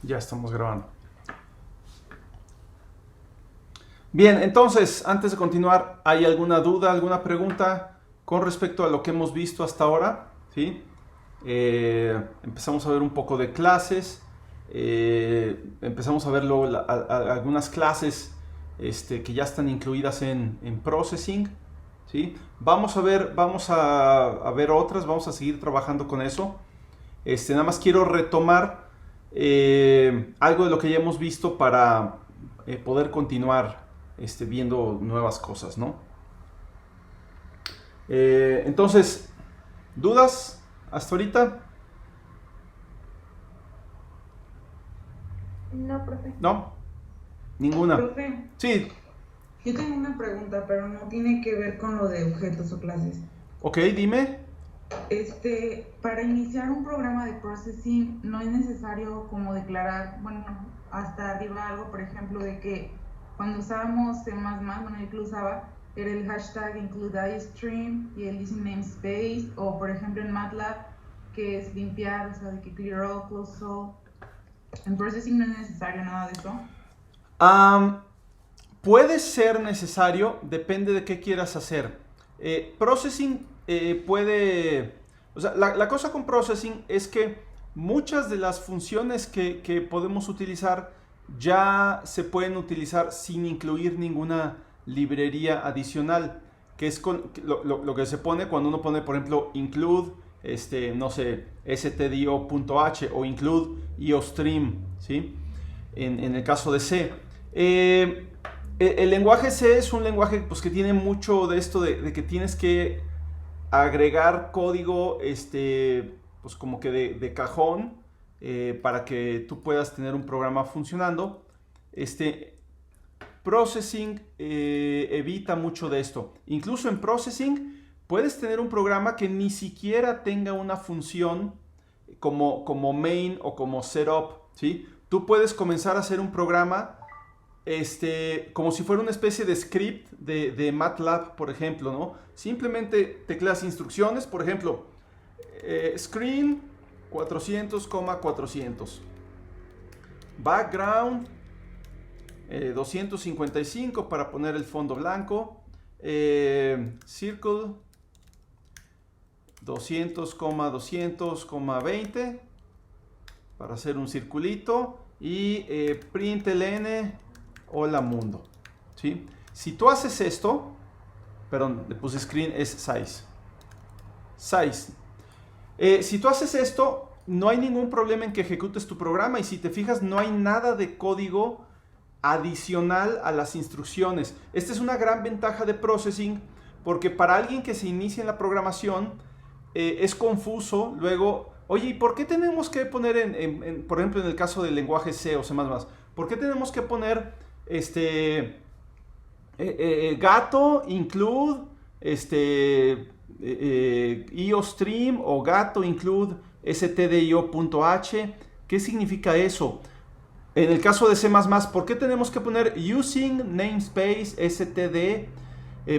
Ya estamos grabando. Bien, entonces, antes de continuar, ¿hay alguna duda, alguna pregunta con respecto a lo que hemos visto hasta ahora? ¿Sí? Empezamos a ver un poco de clases, empezamos a ver luego algunas clases que ya están incluidas en Processing. ¿Sí? Vamos a ver otras, vamos a seguir trabajando con eso. Nada más quiero retomar algo de lo que ya hemos visto para poder continuar viendo nuevas cosas, ¿no? Entonces, ¿dudas hasta ahorita? No, profe. ¿No? Ninguna. Profe, Sí, yo tengo una pregunta, pero no tiene que ver con lo de objetos o clases. ok, dime. Para iniciar un programa de processing no es necesario como declarar, bueno, hasta arriba algo, por ejemplo, de que cuando usábamos C++, bueno, yo que lo usaba, era el hashtag include iStream y el using namespace, o por ejemplo en MATLAB, que es limpiar, o sea, de que clear all, close all. En processing no es necesario nada de eso. Am, Puede ser necesario, depende de qué quieras hacer. Processing puede... O sea, la cosa con processing es que muchas de las funciones que podemos utilizar ya se pueden utilizar sin incluir ninguna librería adicional, que es lo que se pone cuando uno pone, por ejemplo, include, no sé, stdio.h o include iostream, ¿sí? En el caso de C. El lenguaje C es un lenguaje pues, que tiene mucho de esto de que tienes que agregar código pues como que de cajón para que tú puedas tener un programa funcionando. Processing evita mucho de esto. Incluso en Processing puedes tener un programa que ni siquiera tenga una función como main o como setup, ¿sí? Tú puedes comenzar a hacer un programa como si fuera una especie de script de MATLAB, por ejemplo, ¿no? Simplemente tecleas instrucciones, por ejemplo, screen 400, 400, background 255 para poner el fondo blanco, circle 200, 200, 20 para hacer un circulito y println hola mundo, ¿sí? Si tú haces esto, perdón, le puse screen, es size. Si tú haces esto, no hay ningún problema en que ejecutes tu programa y si te fijas, no hay nada de código adicional a las instrucciones. Esta es una gran ventaja de processing porque para alguien que se inicia en la programación es confuso luego, oye, ¿y por qué tenemos que poner por ejemplo, en el caso del lenguaje C o C++, ¿por qué tenemos que poner gato include iostream o gato include stdio.h? ¿Qué significa eso? En el caso de C++, ¿por qué tenemos que poner using namespace std?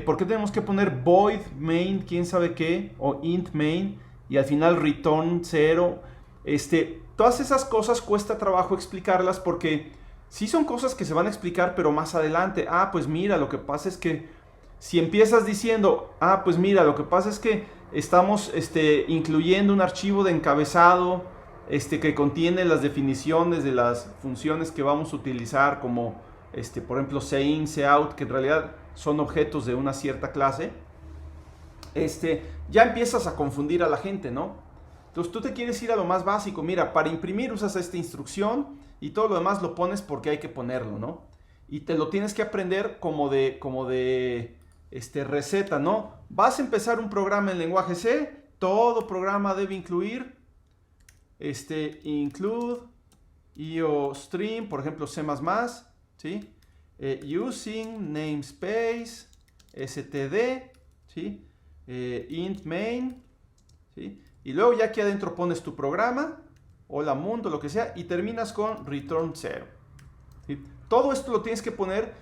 ¿Por qué tenemos que poner void main, quién sabe qué, o int main, y al final return 0? Todas esas cosas cuesta trabajo explicarlas porque sí son cosas que se van a explicar, pero más adelante. Ah, pues mira, lo que pasa es que si empiezas diciendo, ah, pues mira, lo que pasa es que estamos incluyendo un archivo de encabezado que contiene las definiciones de las funciones que vamos a utilizar, como por ejemplo sein, seout, que en realidad son objetos de una cierta clase, ya empiezas a confundir a la gente, ¿no? Entonces tú te quieres ir a lo más básico. Mira, para imprimir usas esta instrucción y todo lo demás lo pones porque hay que ponerlo, ¿no? Y te lo tienes que aprender como de receta, ¿no? Vas a empezar un programa en lenguaje C, todo programa debe incluir include iostream, por ejemplo C++, ¿sí? Using namespace std, ¿sí? Int main, ¿sí? Y luego ya aquí adentro pones tu programa, hola mundo, lo que sea, y terminas con return 0. ¿Sí? Todo esto lo tienes que poner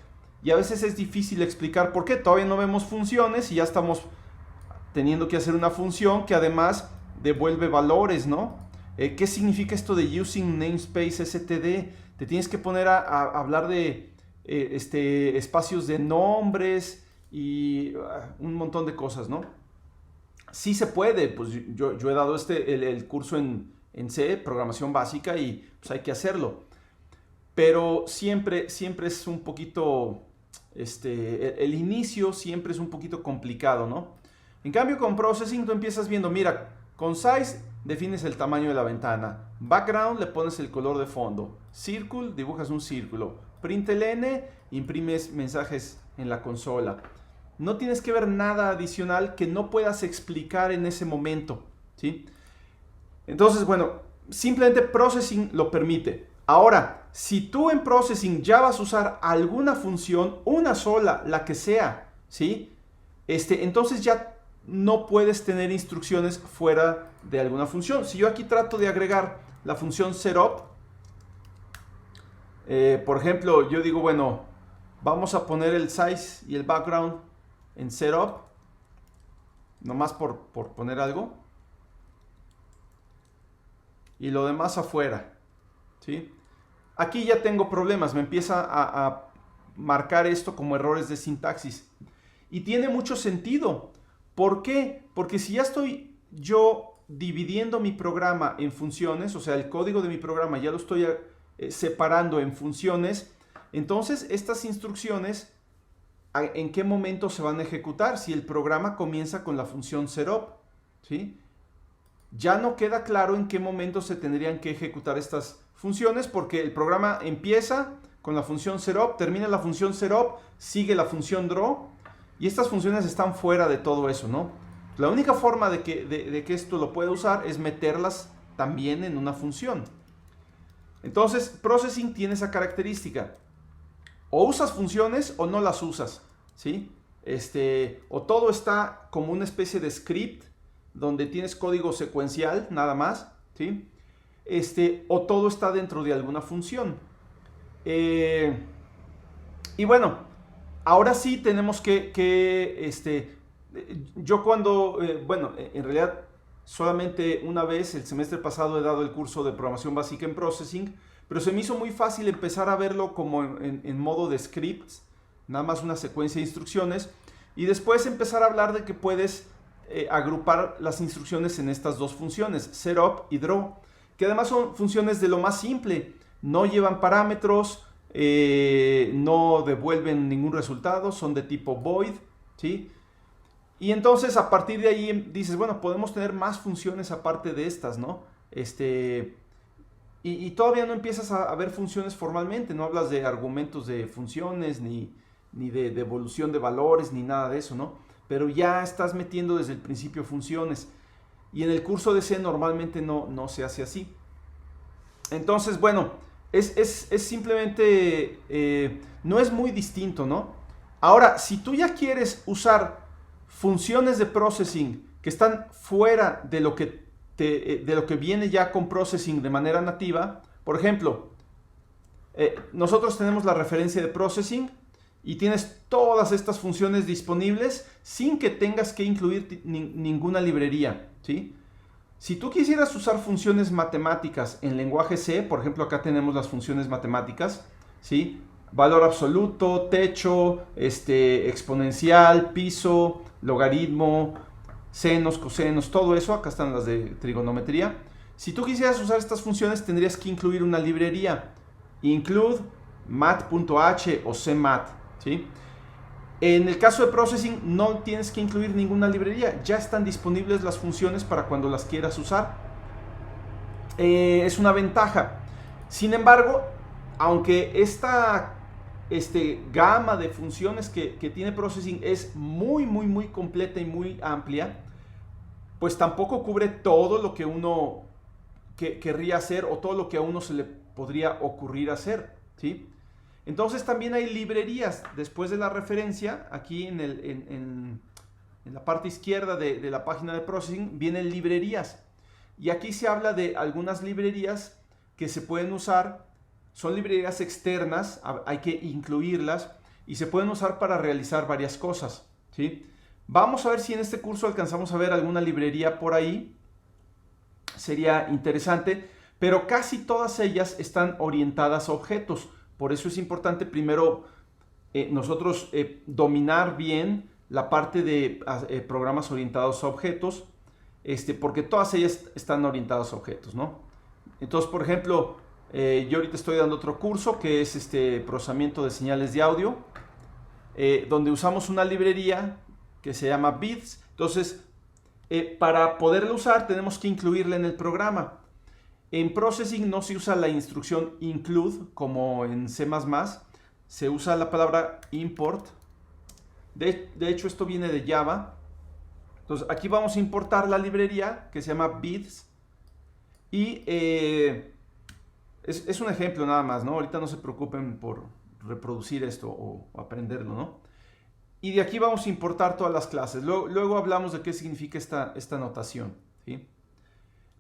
y a veces es difícil explicar por qué. Todavía no vemos funciones y ya estamos teniendo que hacer una función que además devuelve valores, ¿no? ¿Qué significa esto de using namespace std? Te tienes que poner a hablar de espacios de nombres y un montón de cosas, ¿no? Sí se puede, pues yo he dado el curso en C, programación básica, y pues hay que hacerlo. Pero siempre es un poquito, el inicio siempre es un poquito complicado, ¿no? En cambio con processing tú empiezas viendo, mira, con size defines el tamaño de la ventana, background le pones el color de fondo, circle dibujas un círculo, println imprimes mensajes en la consola. No tienes que ver nada adicional que no puedas explicar en ese momento, ¿sí? Entonces, bueno, simplemente processing lo permite. Ahora, si tú en processing ya vas a usar alguna función, una sola, la que sea, ¿sí? Entonces ya no puedes tener instrucciones fuera de alguna función. Si yo aquí trato de agregar la función setup, por ejemplo, yo digo, bueno, vamos a poner el size y el background en setup, nomás por poner algo, y lo demás afuera, ¿sí? Aquí ya tengo problemas, me empieza a marcar esto como errores de sintaxis. Y tiene mucho sentido. ¿Por qué? Porque si ya estoy yo dividiendo mi programa en funciones, o sea, el código de mi programa ya lo estoy separando en funciones, entonces estas instrucciones, ¿en qué momento se van a ejecutar? Si el programa comienza con la función setup, ¿sí? Ya no queda claro en qué momento se tendrían que ejecutar estas funciones, porque el programa empieza con la función setup, termina la función setup, sigue la función draw, y estas funciones están fuera de todo eso, ¿no? La única forma de que esto lo pueda usar es meterlas también en una función. Entonces, processing tiene esa característica. O usas funciones o no las usas, ¿sí? O todo está como una especie de script donde tienes código secuencial, nada más, ¿sí? O todo está dentro de alguna función. Y bueno, ahora sí tenemos yo cuando, bueno, en realidad solamente una vez, el semestre pasado he dado el curso de programación básica en processing, pero se me hizo muy fácil empezar a verlo como en modo de scripts, nada más una secuencia de instrucciones, y después empezar a hablar de que puedes agrupar las instrucciones en estas dos funciones, setup y draw, que además son funciones de lo más simple, no llevan parámetros, no devuelven ningún resultado, son de tipo void, ¿sí? Y entonces a partir de ahí dices, bueno, podemos tener más funciones aparte de estas, ¿no? Y todavía no empiezas a ver funciones formalmente, no hablas de argumentos de funciones, ni de devolución de valores, ni nada de eso, ¿no? Pero ya estás metiendo desde el principio funciones. Y en el curso de C normalmente no se hace así. Entonces, bueno, es simplemente, no es muy distinto, ¿no? Ahora, si tú ya quieres usar funciones de processing que están fuera de lo que viene ya con processing de manera nativa, por ejemplo, nosotros tenemos la referencia de processing y tienes todas estas funciones disponibles sin que tengas que incluir ninguna librería, ¿sí? Si tú quisieras usar funciones matemáticas en lenguaje C, por ejemplo, acá tenemos las funciones matemáticas, ¿sí? Valor absoluto, techo, exponencial, piso, logaritmo, senos, cosenos, todo eso. Acá están las de trigonometría. Si tú quisieras usar estas funciones, tendrías que incluir una librería. Include mat.h o cmat, ¿sí? En el caso de processing no tienes que incluir ninguna librería, ya están disponibles las funciones para cuando las quieras usar. Es una ventaja. Sin embargo, aunque esta gama de funciones que tiene processing es muy completa y muy amplia, pues tampoco cubre todo lo que uno querría hacer o todo lo que a uno se le podría ocurrir hacer, ¿sí? Entonces también hay librerías. Después de la referencia, aquí en la parte izquierda de la página de processing, vienen librerías. Y aquí se habla de algunas librerías que se pueden usar. Son librerías externas, hay que incluirlas y se pueden usar para realizar varias cosas, ¿sí? Vamos a ver si en este curso alcanzamos a ver alguna librería por ahí. sería interesante, pero casi todas ellas están orientadas a objetos. Por eso es importante primero nosotros dominar bien la parte de programas orientados a objetos, porque todas ellas están orientadas a objetos, ¿no? Entonces, por ejemplo, yo ahorita estoy dando otro curso que es procesamiento de señales de audio, donde usamos una librería que se llama Bits. Entonces, para poderla usar tenemos que incluirla en el programa. En Processing no se usa la instrucción include como en C++, se usa la palabra import. De hecho, esto viene de Java. Entonces, aquí vamos a importar la librería que se llama Bits. Y es un ejemplo nada más, ¿no? Ahorita no se preocupen por reproducir esto o aprenderlo, ¿no? Y de aquí vamos a importar todas las clases. Luego hablamos de qué significa esta notación, ¿sí?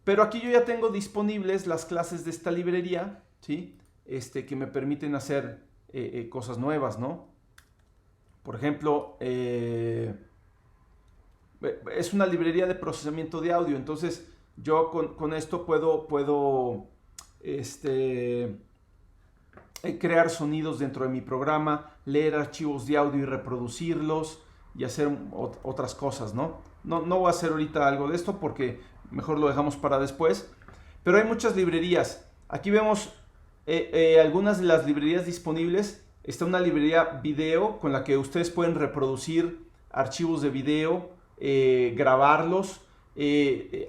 Pero aquí yo ya tengo disponibles las clases de esta librería, ¿sí? Que me permiten hacer cosas nuevas, ¿no? Por ejemplo, es una librería de procesamiento de audio. Entonces, yo con esto puedo crear sonidos dentro de mi programa, leer archivos de audio y reproducirlos y hacer otras cosas, ¿no? No voy a hacer ahorita algo de esto porque mejor lo dejamos para después. Pero hay muchas librerías. Aquí vemos algunas de las librerías disponibles. Está una librería video con la que ustedes pueden reproducir archivos de video, grabarlos,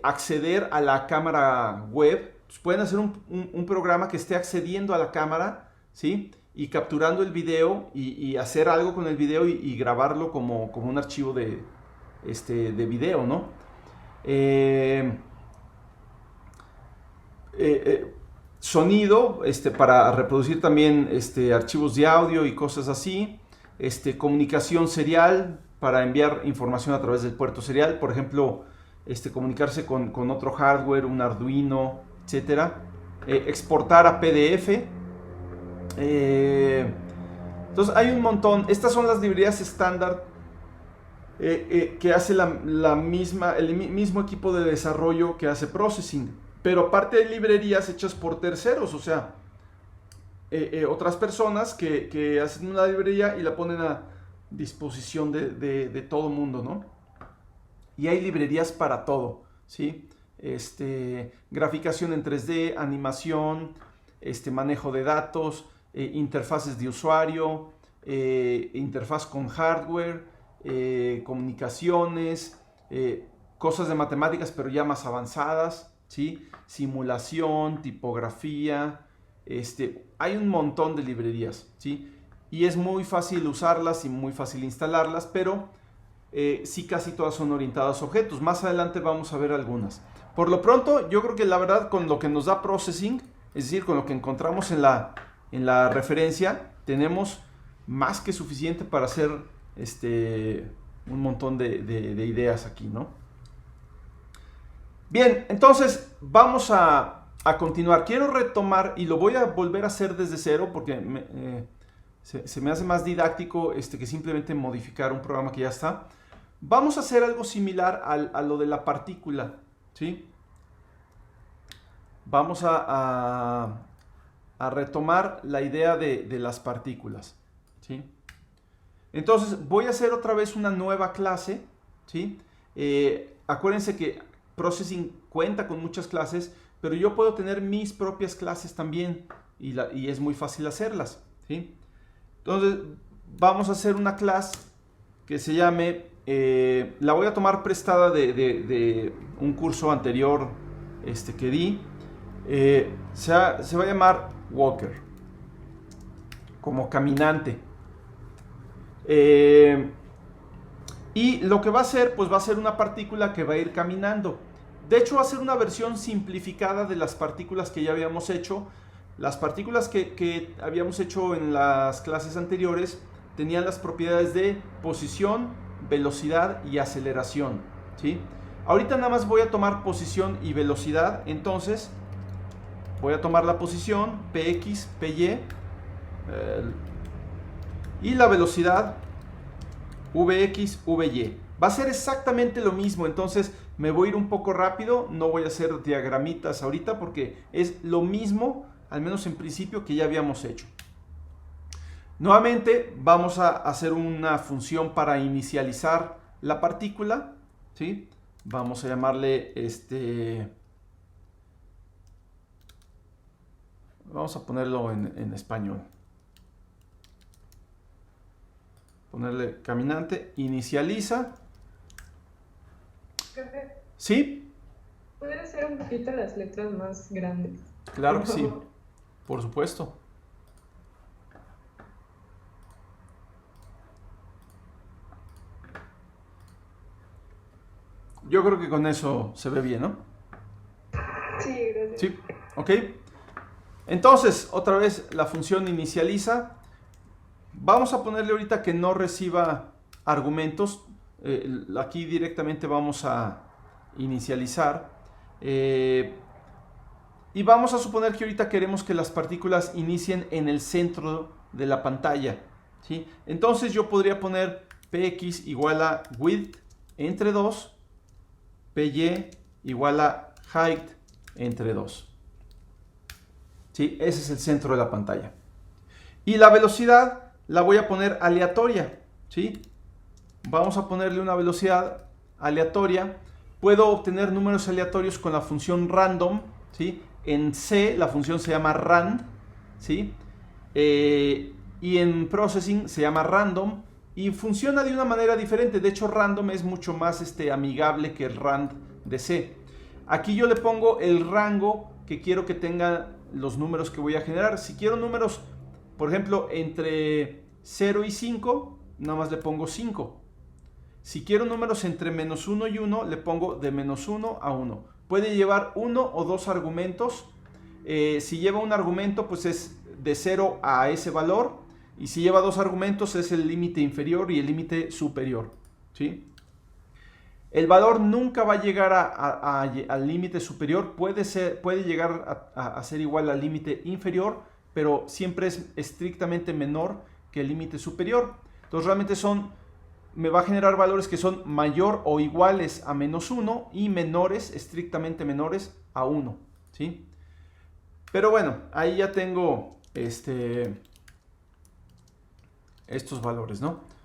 acceder a la cámara web. Pues pueden hacer un programa que esté accediendo a la cámara, ¿sí? Y capturando el video y hacer algo con el video y grabarlo como un archivo de video, ¿no? Sonido, para reproducir también archivos de audio y cosas así. Comunicación serial para enviar información a través del puerto serial, por ejemplo, comunicarse con otro hardware, un Arduino, etcétera. Exportar a PDF. Entonces hay un montón. Estas son las librerías estándar que hace el mismo equipo de desarrollo que hace Processing. Pero aparte de librerías hechas por terceros, o sea, otras personas que hacen una librería y la ponen a disposición de todo el mundo, ¿no? Y hay librerías para todo, ¿sí? Graficación en 3D, animación, manejo de datos, interfaces de usuario, interfaz con hardware, comunicaciones, cosas de matemáticas pero ya más avanzadas, ¿sí? Simulación, tipografía, hay un montón de librerías, ¿sí? Y es muy fácil usarlas y muy fácil instalarlas, pero sí casi todas son orientadas a objetos. Más adelante vamos a ver algunas. Por lo pronto, yo creo que la verdad con lo que nos da Processing, es decir, con lo que encontramos en la referencia, tenemos más que suficiente para hacer un montón de ideas aquí, ¿no? Bien, entonces vamos a continuar. Quiero retomar y lo voy a volver a hacer desde cero porque se me hace más didáctico que simplemente modificar un programa que ya está. Vamos a hacer algo similar a lo de la partícula, ¿sí? Vamos a retomar la idea de las partículas, ¿sí? Entonces voy a hacer otra vez una nueva clase, ¿sí? Acuérdense que Processing cuenta con muchas clases, pero yo puedo tener mis propias clases también y es muy fácil hacerlas, ¿sí? Entonces vamos a hacer una clase que se llame, la voy a tomar prestada de un curso anterior que di, se va a llamar Walker, como caminante. Y lo que va a hacer, pues va a ser una partícula que va a ir caminando. De hecho, va a ser una versión simplificada de las partículas que ya habíamos hecho. Las partículas que habíamos hecho en las clases anteriores tenían las propiedades de posición, velocidad y aceleración, ¿sí? Ahorita nada más voy a tomar posición y velocidad. Entonces voy a tomar la posición, Px, Py, y la velocidad, Vx, Vy. Va a ser exactamente lo mismo. Entonces Me voy a ir un poco rápido, no voy a hacer diagramitas ahorita porque es lo mismo, al menos en principio, que ya habíamos hecho. Nuevamente vamos a hacer una función para inicializar la partícula, ¿sí? Vamos a llamarle vamos a ponerlo en español. Ponerle caminante, inicializa. ¿Sí? ¿Pueden hacer un poquito las letras más grandes? Claro que sí, por supuesto. Yo creo que con eso se ve bien, ¿no? Sí, gracias. Sí, ok. Entonces, otra vez la función inicializa. Vamos a ponerle ahorita que no reciba argumentos. Aquí directamente vamos a inicializar. Y vamos a suponer que ahorita queremos que las partículas inicien en el centro de la pantalla, ¿sí? Entonces yo podría poner px igual a width entre 2, py igual a height entre 2. ¿Sí? Ese es el centro de la pantalla. Y la velocidad la voy a poner aleatoria, ¿sí? Vamos a ponerle una velocidad aleatoria. Puedo obtener números aleatorios con la función random, ¿sí? En C la función se llama rand, ¿sí? Y en processing se llama random y funciona de una manera diferente. De hecho, random es mucho más amigable que el rand de C. Aquí yo le pongo el rango que quiero que tenga los números que voy a generar. Si quiero números, por ejemplo, entre 0 y 5, nada más le pongo 5. Si quiero números entre menos 1 y 1, le pongo de menos 1 a 1. Puede llevar uno o dos argumentos. Si lleva un argumento, pues es de 0 a ese valor. Y si lleva dos argumentos, es el límite inferior y el límite superior, ¿sí? El valor nunca va a llegar al límite superior. Puede llegar a ser igual al límite inferior, pero siempre es estrictamente menor que el límite superior. Entonces realmente me va a generar valores que son mayor o iguales a menos 1 y menores, estrictamente menores a 1, ¿sí? Pero bueno, ahí ya tengo estos valores, ¿no?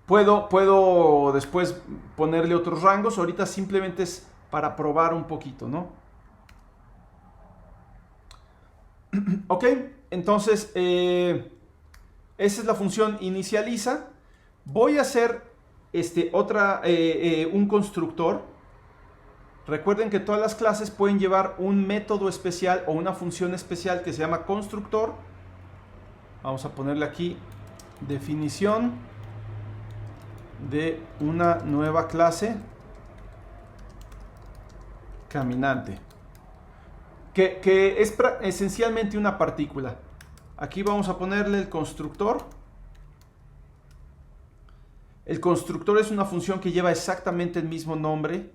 Puedo después ponerle otros rangos. Ahorita simplemente es para probar un poquito, ¿no? Ok, entonces esa es la función inicializa. Voy a hacer un constructor. Recuerden que todas las clases pueden llevar un método especial o una función especial que se llama constructor. Vamos a ponerle aquí definición de una nueva clase caminante, que es esencialmente una partícula. Aquí vamos a ponerle el constructor. El constructor es una función que lleva exactamente el mismo nombre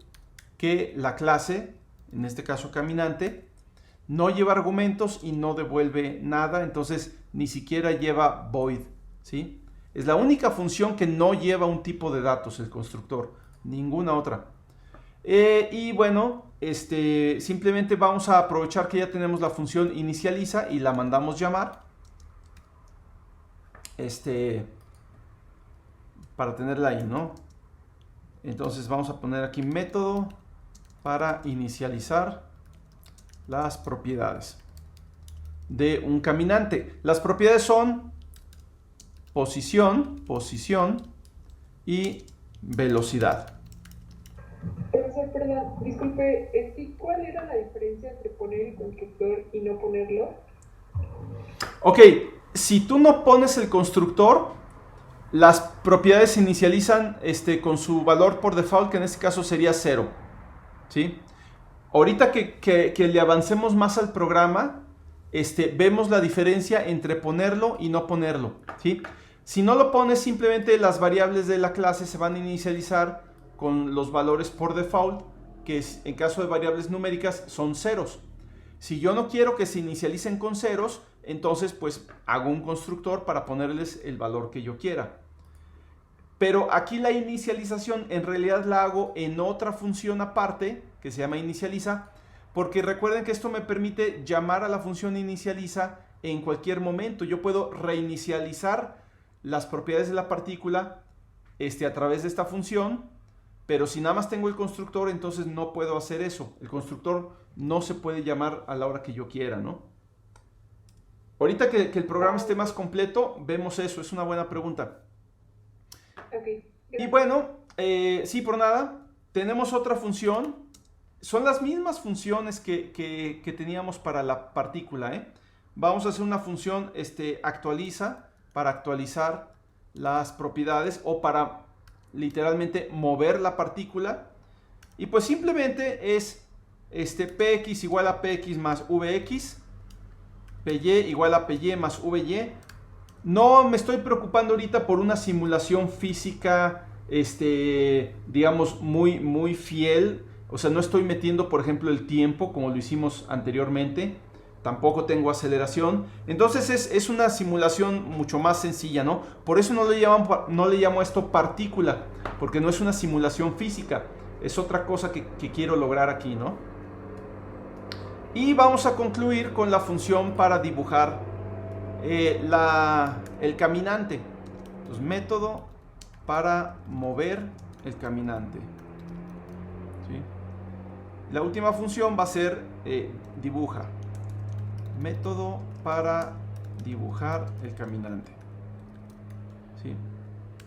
que la clase, en este caso caminante. No lleva argumentos y no devuelve nada, entonces ni siquiera lleva void, ¿sí? Es la única función que no lleva un tipo de datos, el constructor, ninguna otra. Y bueno, simplemente vamos a aprovechar que ya tenemos la función inicializa y la mandamos llamar. Para tenerla ahí, ¿no? Entonces vamos a poner aquí método para inicializar las propiedades de un caminante. Las propiedades son posición y velocidad. Profesor, perdón, disculpe, ¿cuál era la diferencia entre poner el constructor y no ponerlo? Ok, si tú no pones el constructor, las propiedades se inicializan con su valor por default, que en este caso sería 0, ¿sí? Ahorita que le avancemos más al programa, vemos la diferencia entre ponerlo y no ponerlo, ¿sí? Si no lo pones, simplemente las variables de la clase se van a inicializar con los valores por default, que en caso de variables numéricas son ceros. Si yo no quiero que se inicialicen con ceros, entonces pues hago un constructor para ponerles el valor que yo quiera. Pero aquí la inicialización en realidad la hago en otra función aparte, que se llama inicializa, porque recuerden que esto me permite llamar a la función inicializa en cualquier momento. Yo puedo reinicializar las propiedades de la partícula a través de esta función, pero si nada más tengo el constructor, entonces no puedo hacer eso. El constructor no se puede llamar a la hora que yo quiera, ¿no? Ahorita que el programa esté más completo, vemos eso. Es una buena pregunta. Ok. Y bueno, sí, por nada, tenemos otra función. Son las mismas funciones que teníamos para la partícula, ¿eh? Vamos a hacer una función actualiza para actualizar las propiedades o para literalmente mover la partícula. Y pues simplemente es px igual a px más vx, py igual a py más vy. No me estoy preocupando ahorita por una simulación física, digamos, muy fiel. O sea, no estoy metiendo, por ejemplo, el tiempo como lo hicimos anteriormente. Tampoco tengo aceleración. Entonces es una simulación mucho más sencilla, ¿no? Por eso no le llamo esto partícula, porque no es una simulación física. Es otra cosa que quiero lograr aquí, ¿no? Y vamos a concluir con la función para dibujar el caminante. Entonces, método para mover el caminante. ¿Sí? La última función va a ser dibuja. Método para dibujar el caminante. ¿Sí?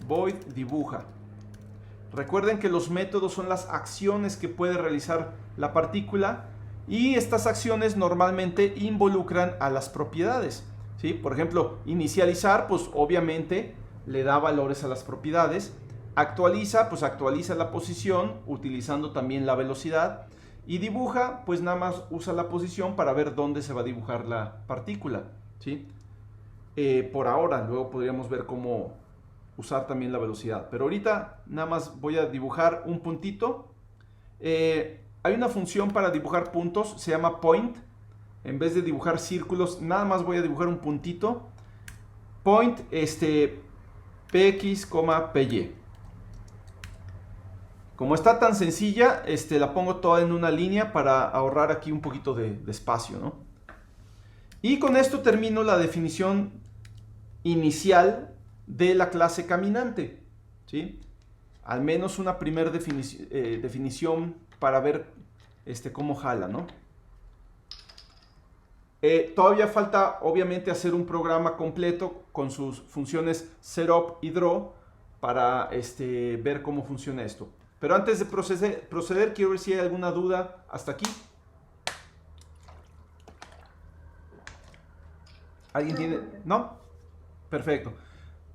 Void dibuja. Recuerden que los métodos son las acciones que puede realizar la partícula y estas acciones normalmente involucran a las propiedades. ¿Sí? Por ejemplo, inicializar, pues obviamente le da valores a las propiedades. Actualiza, pues actualiza la posición utilizando también la velocidad. Y dibuja, pues nada más usa la posición para ver dónde se va a dibujar la partícula. ¿Sí? Por ahora, luego podríamos ver cómo usar también la velocidad. Pero ahorita nada más voy a dibujar un puntito. Hay una función para dibujar puntos, se llama point. En vez de dibujar círculos, nada más voy a dibujar un puntito. Point, px, py. Como está tan sencilla, la pongo toda en una línea para ahorrar aquí un poquito de espacio, ¿no? Y con esto termino la definición inicial de la clase caminante, ¿sí? Al menos una primera definición para ver cómo jala, ¿no? Todavía falta, obviamente, hacer un programa completo con sus funciones setup y draw para ver cómo funciona esto. Pero antes de proceder, quiero ver si hay alguna duda hasta aquí. ¿Alguien tiene? ¿No? Perfecto.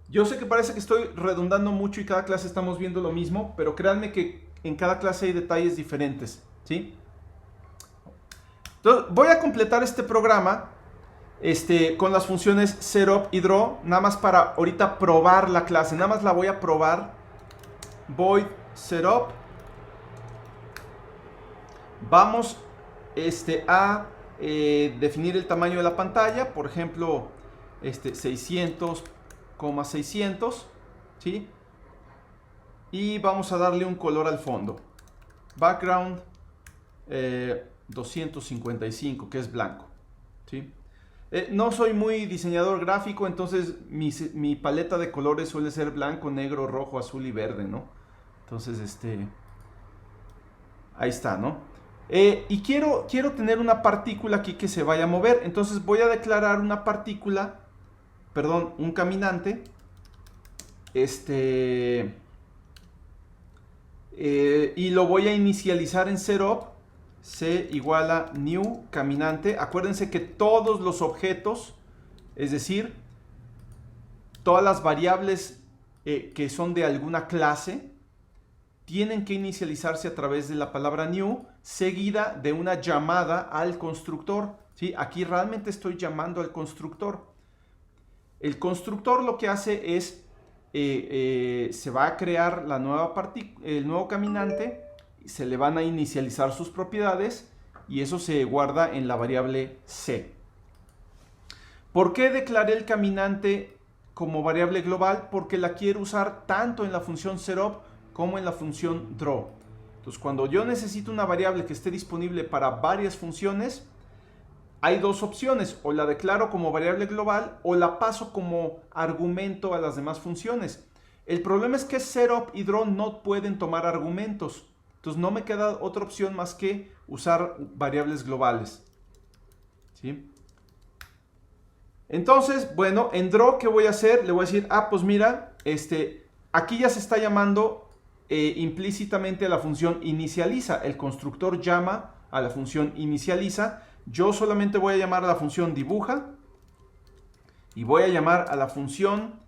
Yo sé que parece que estoy redundando mucho y cada clase estamos viendo lo mismo, pero créanme que en cada clase hay detalles diferentes, ¿sí? Entonces, voy a completar este programa con las funciones setup y draw, nada más para ahorita probar la clase. Nada más la voy a probar. Void setup. Vamos a definir el tamaño de la pantalla, por ejemplo, 600,600, ¿sí? Y vamos a darle un color al fondo. Background 255, que es blanco, ¿sí? No soy muy diseñador gráfico, entonces mi paleta de colores suele ser blanco, negro, rojo, azul y verde, ¿no? Entonces, ahí está, ¿no? Y quiero tener una partícula aquí que se vaya a mover, entonces voy a declarar una partícula, perdón, un caminante, y lo voy a inicializar en setup. C igual a new caminante. Acuérdense que todos los objetos, es decir, todas las variables que son de alguna clase, tienen que inicializarse a través de la palabra new, seguida de una llamada al constructor, ¿sí? Aquí realmente estoy llamando al constructor. El constructor lo que hace es, se va a crear el nuevo caminante, se le van a inicializar sus propiedades y eso se guarda en la variable C. ¿Por qué declaré el caminante como variable global porque la quiero usar tanto en la función setup como en la función draw. Entonces, cuando yo necesito una variable que esté disponible para varias funciones, hay dos opciones: o la declaro como variable global o la paso como argumento a las demás funciones. El problema es que setup y draw no pueden tomar argumentos. Entonces no me queda otra opción más que usar variables globales. ¿Sí? Entonces, bueno, en draw, ¿qué voy a hacer? Le voy a decir, pues mira, aquí ya se está llamando implícitamente a la función inicializa. El constructor llama a la función inicializa. Yo solamente voy a llamar a la función dibuja y voy a llamar a la función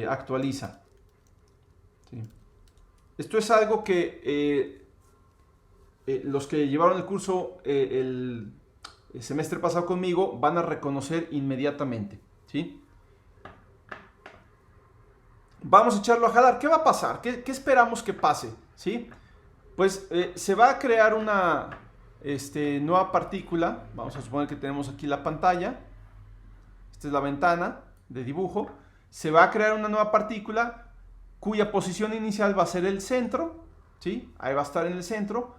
actualiza. ¿Sí? Esto es algo que los que llevaron el curso el semestre pasado conmigo van a reconocer inmediatamente. ¿Sí? Vamos a echarlo a jalar. ¿Qué va a pasar? ¿Qué esperamos que pase? ¿Sí? Pues se va a crear una nueva partícula. Vamos a suponer que tenemos aquí la pantalla. Esta es la ventana de dibujo. Se va a crear una nueva partícula cuya posición inicial va a ser el centro. ¿Sí? Ahí va a estar en el centro.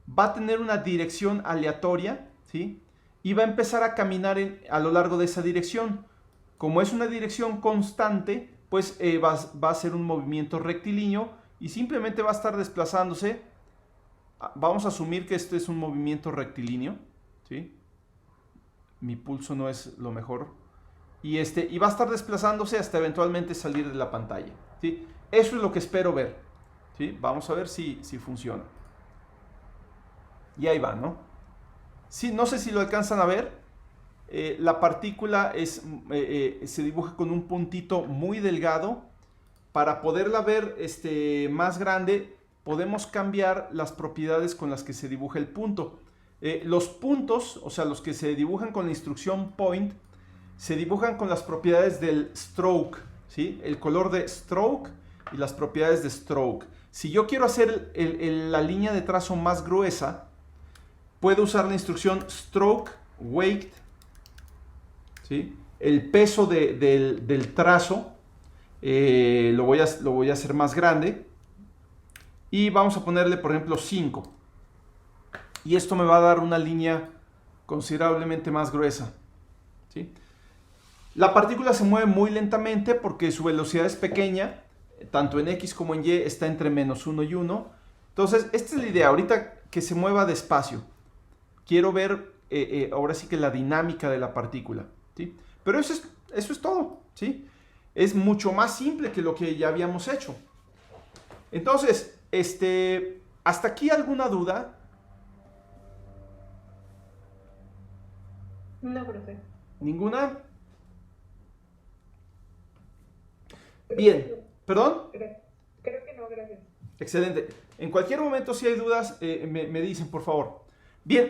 Va a tener una dirección aleatoria. ¿Sí? Y va a empezar a caminar a lo largo de esa dirección. Como es una dirección constante, pues va a ser un movimiento rectilíneo y simplemente va a estar desplazándose. Vamos a asumir que este es un movimiento rectilíneo. ¿Sí? Mi pulso no es lo mejor. Y va a estar desplazándose hasta eventualmente salir de la pantalla. ¿Sí? Eso es lo que espero ver. ¿Sí? Vamos a ver si funciona. Y ahí va, ¿no? Sí, no sé si lo alcanzan a ver. La partícula se dibuja con un puntito muy delgado. Para poderla ver más grande, podemos cambiar las propiedades con las que se dibuja el punto. Los puntos, o sea, los que se dibujan con la instrucción point, se dibujan con las propiedades del stroke, ¿sí? El color de stroke y las propiedades de stroke. Si yo quiero hacer la línea de trazo más gruesa, puedo usar la instrucción stroke weight, ¿sí? El peso del trazo lo voy a hacer más grande y vamos a ponerle, por ejemplo, 5. Y esto me va a dar una línea considerablemente más gruesa. ¿Sí? La partícula se mueve muy lentamente porque su velocidad es pequeña, tanto en X como en Y está entre -1 y 1. Entonces, esta es la idea, ahorita que se mueva despacio. Quiero ver ahora sí que la dinámica de la partícula. ¿Sí? Pero eso es todo. ¿Sí? Es mucho más simple que lo que ya habíamos hecho. Entonces, ¿hasta aquí alguna duda? No, profe. ¿Ninguna? Bien. ¿Perdón? Creo que no, gracias. Excelente. En cualquier momento, si hay dudas, me dicen, por favor. Bien,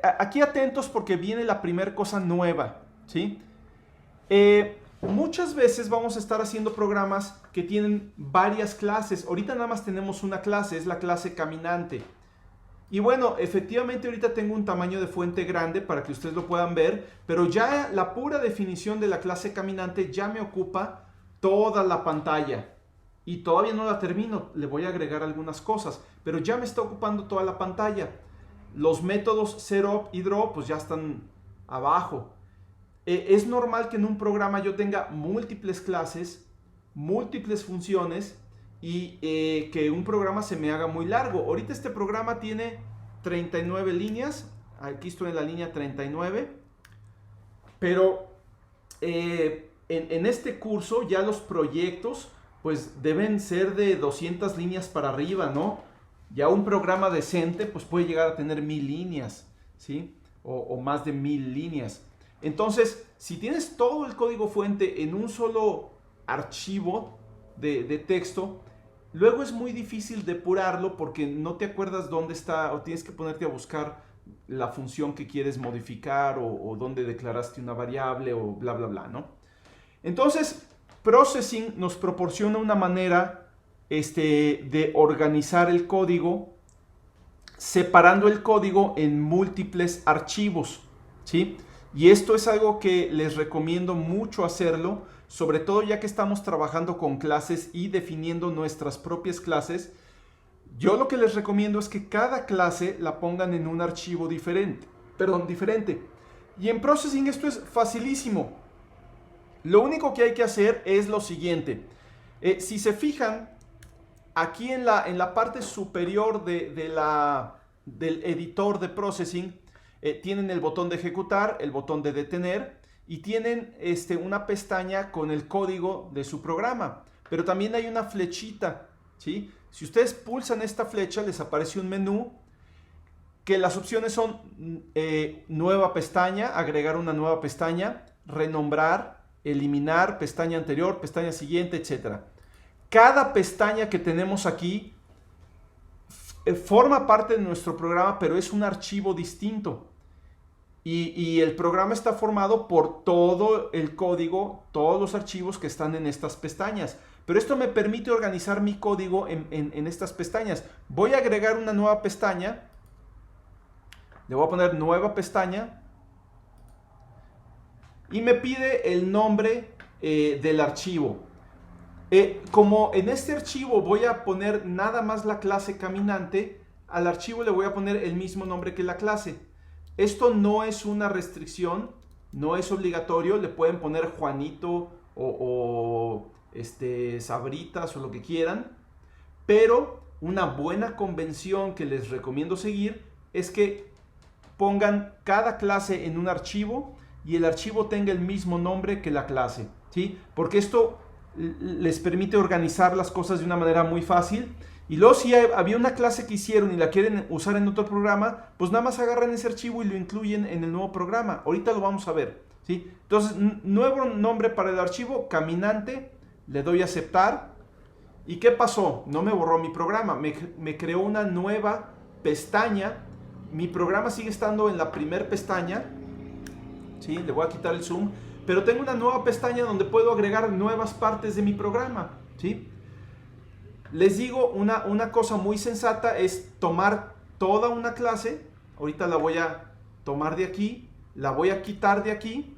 aquí atentos porque viene la primera cosa nueva. ¿Sí? Muchas veces vamos a estar haciendo programas que tienen varias clases. Ahorita nada más tenemos una clase, es la clase caminante. Y bueno, efectivamente ahorita tengo un tamaño de fuente grande para que ustedes lo puedan ver, pero ya la pura definición de la clase caminante ya me ocupa toda la pantalla. Y todavía no la termino, le voy a agregar algunas cosas, pero ya me está ocupando toda la pantalla. Los métodos setup y draw pues ya están abajo. Es normal que en un programa yo tenga múltiples clases, múltiples funciones y que un programa se me haga muy largo. Ahorita este programa tiene 39 líneas. Aquí estoy en la línea 39. Pero en este curso ya los proyectos pues deben ser de 200 líneas para arriba, ¿no? Ya un programa decente pues puede llegar a tener 1000 líneas, ¿sí? O más de 1000 líneas. Entonces, si tienes todo el código fuente en un solo archivo de texto, luego es muy difícil depurarlo porque no te acuerdas dónde está o tienes que ponerte a buscar la función que quieres modificar o dónde declaraste una variable o bla, bla, bla, ¿no? Entonces, Processing nos proporciona una manera de organizar el código separando el código en múltiples archivos, ¿sí? Y esto es algo que les recomiendo mucho hacerlo, sobre todo ya que estamos trabajando con clases y definiendo nuestras propias clases. Yo lo que les recomiendo es que cada clase la pongan en un archivo diferente. Y en Processing esto es facilísimo. Lo único que hay que hacer es lo siguiente. Si se fijan, aquí en la parte superior del editor de Processing, tienen el botón de ejecutar, el botón de detener y tienen una pestaña con el código de su programa. Pero también hay una flechita, ¿sí? Si ustedes pulsan esta flecha, les aparece un menú que las opciones son nueva pestaña, agregar una nueva pestaña, renombrar, eliminar, pestaña anterior, pestaña siguiente, etc. Cada pestaña que tenemos aquí forma parte de nuestro programa, pero es un archivo distinto. Y el programa está formado por todo el código, todos los archivos que están en estas pestañas. Pero esto me permite organizar mi código en estas pestañas. Voy a agregar una nueva pestaña. Le voy a poner nueva pestaña. Y me pide el nombre del archivo. Como en este archivo voy a poner nada más la clase caminante, al archivo le voy a poner el mismo nombre que la clase. Esto no es una restricción, no es obligatorio, le pueden poner Juanito o Sabritas o lo que quieran, pero una buena convención que les recomiendo seguir es que pongan cada clase en un archivo y el archivo tenga el mismo nombre que la clase, ¿sí? Porque esto les permite organizar las cosas de una manera muy fácil. Y luego si había una clase que hicieron y la quieren usar en otro programa, pues nada más agarran ese archivo y lo incluyen en el nuevo programa. Ahorita lo vamos a ver, ¿sí? Entonces, nuevo nombre para el archivo, caminante, le doy a aceptar. ¿Y qué pasó? No me borró mi programa, me creó una nueva pestaña. Mi programa sigue estando en la primera pestaña, ¿sí? Le voy a quitar el zoom, pero tengo una nueva pestaña donde puedo agregar nuevas partes de mi programa, ¿sí? Les digo, una cosa muy sensata es tomar toda una clase. Ahorita la voy a tomar de aquí, la voy a quitar de aquí,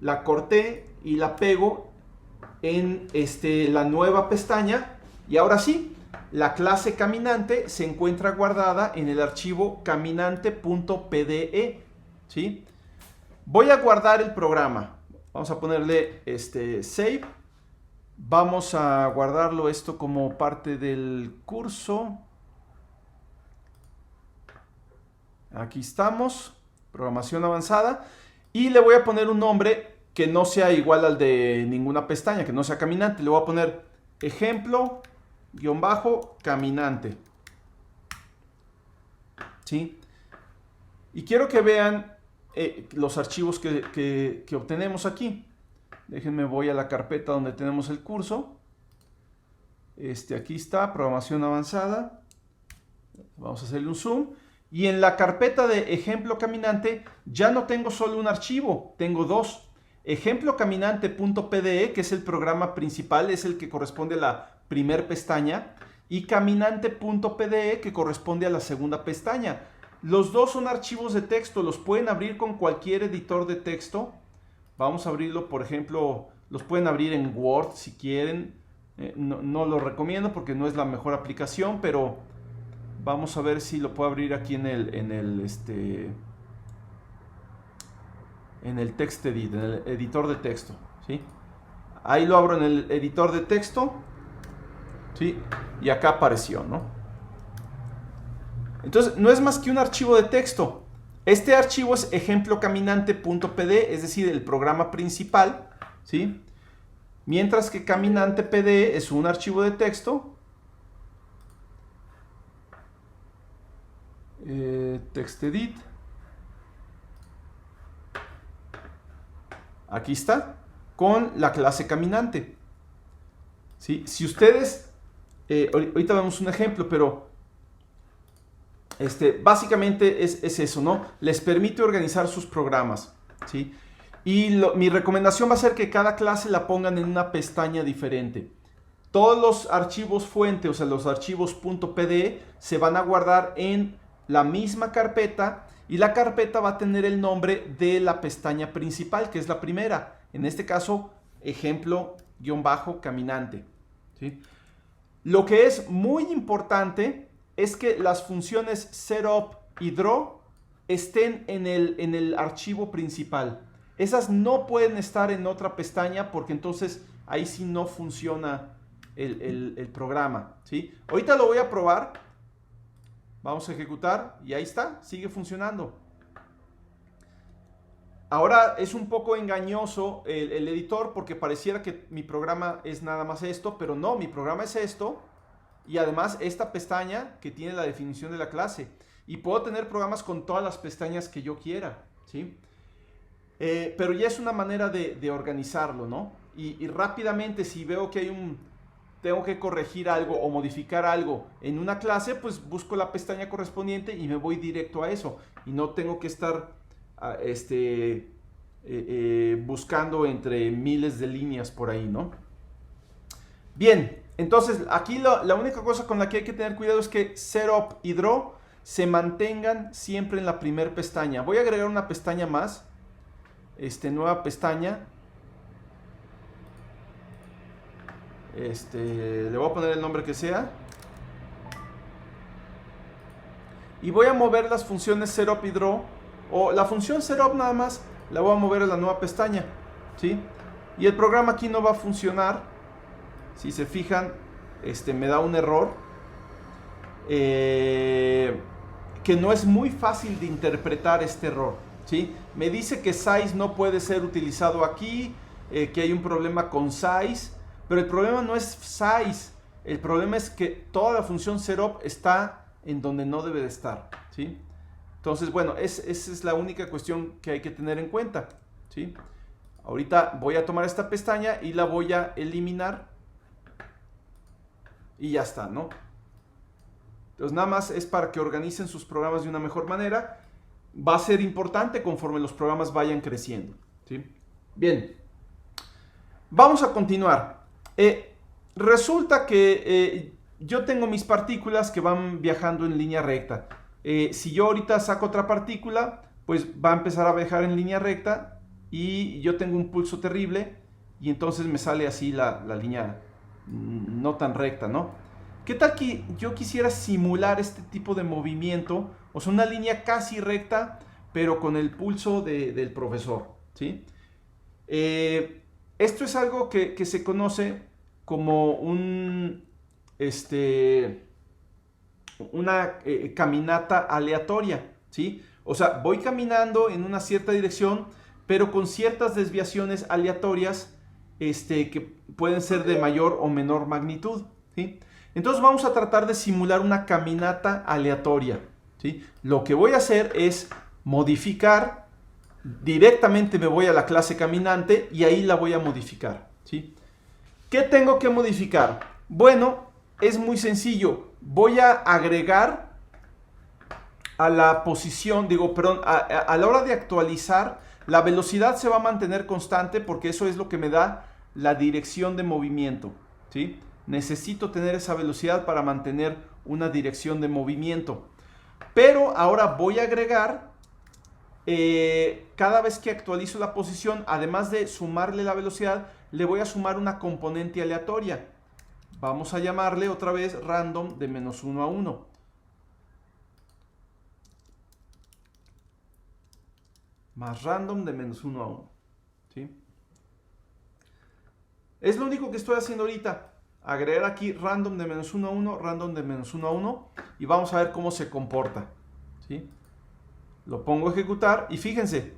la corté y la pego en la nueva pestaña. Y ahora sí, la clase caminante se encuentra guardada en el archivo caminante.pde, ¿sí? Voy a guardar el programa. Vamos a ponerle save. Vamos a guardarlo esto como parte del curso. Aquí estamos, programación avanzada. Y le voy a poner un nombre que no sea igual al de ninguna pestaña, que no sea caminante. Le voy a poner ejemplo-caminante. ¿Sí? Y quiero que vean los archivos que obtenemos aquí. Déjenme, voy a la carpeta donde tenemos el curso. Aquí está, programación avanzada. Vamos a hacerle un zoom. Y en la carpeta de ejemplo caminante ya no tengo solo un archivo, tengo dos. Ejemplo caminante.pde, que es el programa principal, es el que corresponde a la primera pestaña. Y caminante.pde, que corresponde a la segunda pestaña. Los dos son archivos de texto, los pueden abrir con cualquier editor de texto. Vamos a abrirlo, por ejemplo, los pueden abrir en Word si quieren. No lo recomiendo porque no es la mejor aplicación, pero vamos a ver si lo puedo abrir aquí en el TextEdit, en el editor de texto, ¿sí? Ahí lo abro en el editor de texto, ¿sí? Y acá apareció, ¿no? Entonces, no es más que un archivo de texto. Este archivo es ejemplocaminante.pd, es decir, el programa principal, ¿sí? Mientras que caminante.pd es un archivo de texto. TextEdit. Aquí está, con la clase caminante, ¿sí? Si ustedes, ahorita vemos un ejemplo, pero básicamente es eso, ¿no? Les permite organizar sus programas, ¿sí? Y mi recomendación va a ser que cada clase la pongan en una pestaña diferente. Todos los archivos fuente, o sea, los archivos .pde, se van a guardar en la misma carpeta Y la carpeta va a tener el nombre de la pestaña principal, que es la primera. En este caso, ejemplo-caminante. ¿Sí? Lo que es muy importante es que las funciones setup y draw estén en el archivo principal. Esas no pueden estar en otra pestaña porque entonces ahí sí no funciona el programa. ¿Sí? Ahorita lo voy a probar. Vamos a ejecutar y ahí está, sigue funcionando. Ahora es un poco engañoso el editor porque pareciera que mi programa es nada más esto, pero no, mi programa es esto y además esta pestaña que tiene la definición de la clase. Y puedo tener programas con todas las pestañas que yo quiera, ¿sí? Pero ya es una manera de organizarlo, ¿no? Y rápidamente si veo que tengo que corregir algo o modificar algo en una clase, pues busco la pestaña correspondiente y me voy directo a eso. Y no tengo que estar buscando entre miles de líneas por ahí, ¿no? Bien, entonces aquí la única cosa con la que hay que tener cuidado es que Setup y Draw se mantengan siempre en la primera pestaña. Voy a agregar una pestaña más, nueva pestaña. Le voy a poner el nombre que sea. Y voy a mover las funciones setup y draw. O la función setup nada más la voy a mover a la nueva pestaña. ¿Sí? Y el programa aquí no va a funcionar. Si se fijan, me da un error. Que no es muy fácil de interpretar este error. ¿Sí? Me dice que size no puede ser utilizado aquí. Que hay un problema con size. Pero el problema no es size, el problema es que toda la función setup está en donde no debe de estar, ¿sí? Entonces, bueno, esa es la única cuestión que hay que tener en cuenta, ¿sí? Ahorita voy a tomar esta pestaña y la voy a eliminar y ya está, ¿no? Entonces, nada más es para que organicen sus programas de una mejor manera. Va a ser importante conforme los programas vayan creciendo, ¿sí? Bien, vamos a continuar. Resulta que yo tengo mis partículas que van viajando en línea recta. Si yo ahorita saco otra partícula, pues va a empezar a viajar en línea recta y yo tengo un pulso terrible y entonces me sale así la línea no tan recta, ¿no? ¿Qué tal que yo quisiera simular este tipo de movimiento? O sea, una línea casi recta, pero con el pulso del profesor, ¿sí? Esto es algo que se conoce como una caminata aleatoria, ¿sí? O sea, voy caminando en una cierta dirección, pero con ciertas desviaciones aleatorias que pueden ser de mayor o menor magnitud, ¿sí? Entonces vamos a tratar de simular una caminata aleatoria, ¿sí? Lo que voy a hacer es modificar. Directamente me voy a la clase caminante y ahí la voy a modificar, ¿sí? ¿Qué tengo que modificar? Bueno, es muy sencillo. Voy a agregar a la posición, a la hora de actualizar, la velocidad se va a mantener constante porque eso es lo que me da la dirección de movimiento, ¿sí? Necesito tener esa velocidad para mantener una dirección de movimiento. Pero ahora voy a agregar cada vez que actualizo la posición, además de sumarle la velocidad, le voy a sumar una componente aleatoria. Vamos a llamarle otra vez random de -1 a 1. Más random de -1 a 1. ¿Sí? Es lo único que estoy haciendo ahorita. Agregar aquí random de -1 a 1, random de -1 a 1 y vamos a ver cómo se comporta. ¿Sí? Lo pongo a ejecutar y fíjense,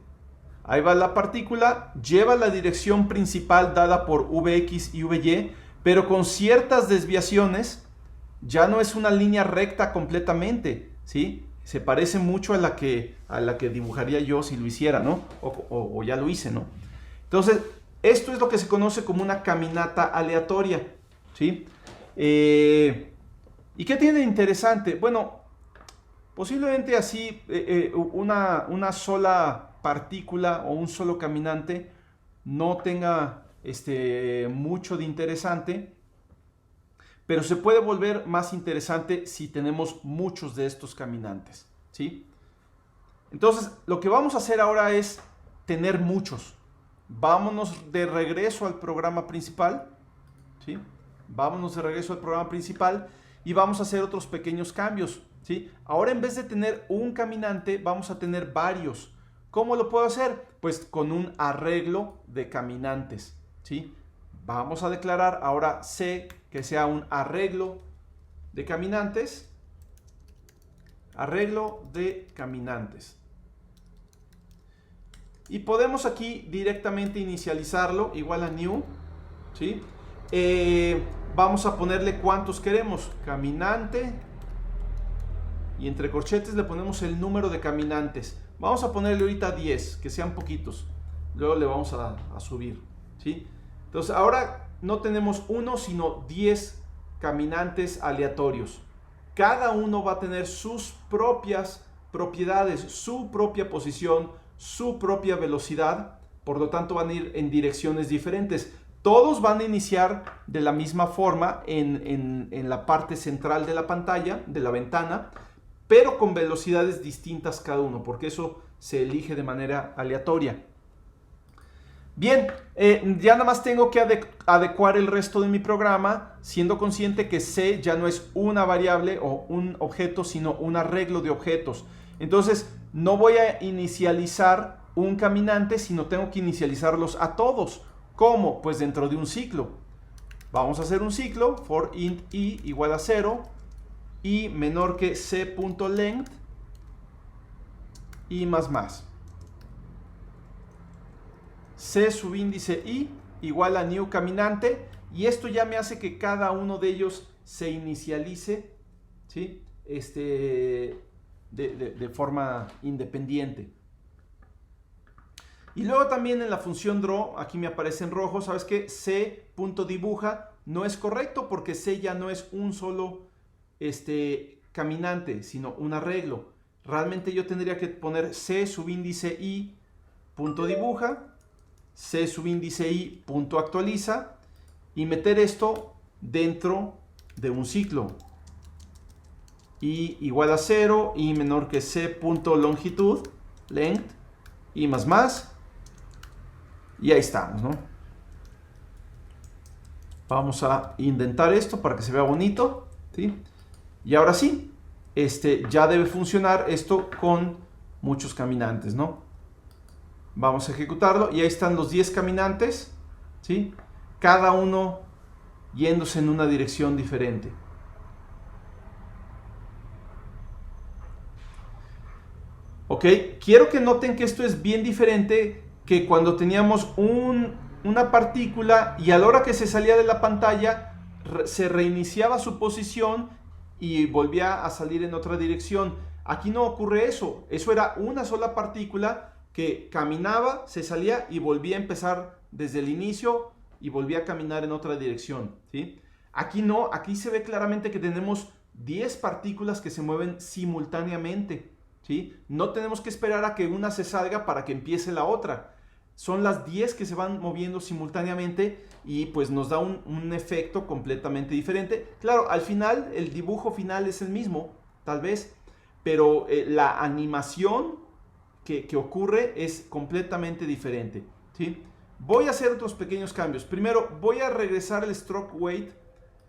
ahí va la partícula, lleva la dirección principal dada por Vx y Vy, pero con ciertas desviaciones, ya no es una línea recta completamente, ¿sí? Se parece mucho a la que dibujaría yo si lo hiciera, ¿no? O ya lo hice, ¿no? Entonces, esto es lo que se conoce como una caminata aleatoria, ¿sí? ¿Y qué tiene de interesante? Bueno, posiblemente así una sola partícula o un solo caminante no tenga mucho de interesante, pero se puede volver más interesante si tenemos muchos de estos caminantes, ¿sí? Entonces, lo que vamos a hacer ahora es tener muchos. Vámonos de regreso al programa principal, ¿sí? Vámonos de regreso al programa principal y vamos a hacer otros pequeños cambios, ¿sí? Ahora, en vez de tener un caminante, vamos a tener varios. ¿Cómo lo puedo hacer? Pues con un arreglo de caminantes, ¿sí? Vamos a declarar ahora C que sea un arreglo de caminantes. Arreglo de caminantes. Y podemos aquí directamente inicializarlo, igual a new, ¿sí? Vamos a ponerle cuántos queremos. Caminante. Y entre corchetes le ponemos el número de caminantes. Vamos a ponerle ahorita 10, que sean poquitos. Luego le vamos a subir, ¿sí? Entonces ahora no tenemos uno, sino 10 caminantes aleatorios. Cada uno va a tener sus propias propiedades, su propia posición, su propia velocidad. Por lo tanto van a ir en direcciones diferentes. Todos van a iniciar de la misma forma en la parte central de la pantalla, de la ventana, pero con velocidades distintas cada uno, porque eso se elige de manera aleatoria. Bien, ya nada más tengo que adecuar el resto de mi programa, siendo consciente que C ya no es una variable o un objeto, sino un arreglo de objetos. Entonces, no voy a inicializar un caminante, sino tengo que inicializarlos a todos. ¿Cómo? Pues dentro de un ciclo. Vamos a hacer un ciclo, for int i igual a 0, y menor que c.length y más. C subíndice i igual a new caminante, y esto ya me hace que cada uno de ellos se inicialice, ¿sí? De forma independiente. Y luego también en la función draw, aquí me aparece en rojo, ¿sabes qué? C.dibuja no es correcto porque C ya no es un solo caminante, sino un arreglo. Realmente yo tendría que poner C subíndice i punto dibuja, C subíndice i punto actualiza y meter esto dentro de un ciclo. I igual a 0 y menor que C punto longitud, length y más. Y ahí estamos, ¿no? Vamos a indentar esto para que se vea bonito, ¿sí? Y ahora sí, ya debe funcionar esto con muchos caminantes, ¿no? Vamos a ejecutarlo y ahí están los 10 caminantes, ¿sí? Cada uno yéndose en una dirección diferente. Ok, quiero que noten que esto es bien diferente que cuando teníamos una partícula y a la hora que se salía de la pantalla se reiniciaba su posición y volvía a salir en otra dirección. Aquí no ocurre eso. Eso era una sola partícula que caminaba, se salía y volvía a empezar desde el inicio y volvía a caminar en otra dirección, ¿sí? Aquí no, aquí se ve claramente que tenemos 10 partículas que se mueven simultáneamente, ¿sí? No tenemos que esperar a que una se salga para que empiece la otra. Son las 10 que se van moviendo simultáneamente y pues nos da un efecto completamente diferente. Claro, al final el dibujo final es el mismo, tal vez, pero la animación que ocurre es completamente diferente, ¿sí? Voy a hacer otros pequeños cambios. Primero, voy a regresar el stroke weight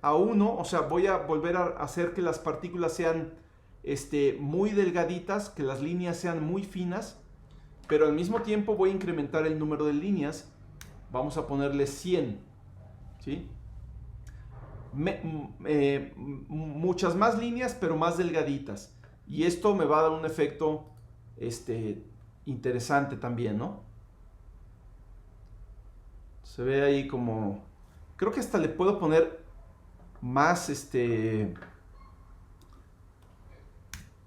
a 1, o sea, voy a volver a hacer que las partículas sean muy delgaditas, que las líneas sean muy finas, pero al mismo tiempo voy a incrementar el número de líneas. Vamos a ponerle 100, ¿sí? Muchas más líneas, pero más delgaditas. Y esto me va a dar un efecto interesante también, ¿no? Se ve ahí como... Creo que hasta le puedo poner más,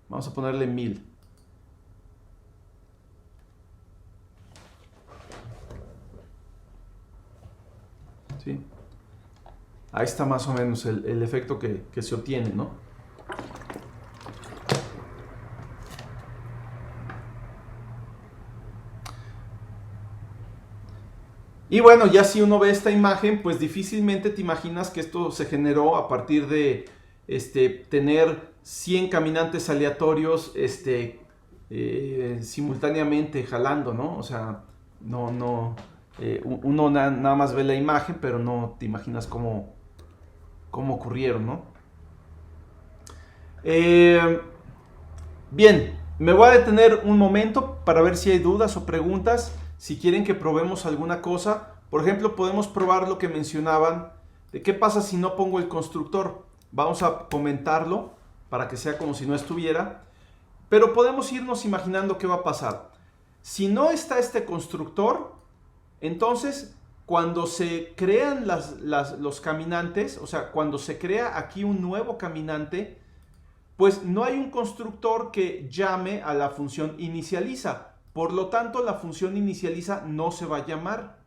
vamos a ponerle 1000. ¿Sí? Ahí está más o menos el efecto que se obtiene, ¿no? Y bueno, ya si uno ve esta imagen, pues difícilmente te imaginas que esto se generó a partir de tener 100 caminantes aleatorios simultáneamente jalando, ¿no? O sea, uno nada más ve la imagen, pero no te imaginas cómo ocurrieron, ¿no? Bien, me voy a detener un momento para ver si hay dudas o preguntas. Si quieren que probemos alguna cosa, por ejemplo, podemos probar lo que mencionaban de qué pasa si no pongo el constructor. Vamos a comentarlo para que sea como si no estuviera, pero podemos irnos imaginando qué va a pasar. Si no está este constructor, entonces cuando se crean los caminantes, o sea, cuando se crea aquí un nuevo caminante, pues no hay un constructor que llame a la función inicializa. Por lo tanto, la función inicializa no se va a llamar.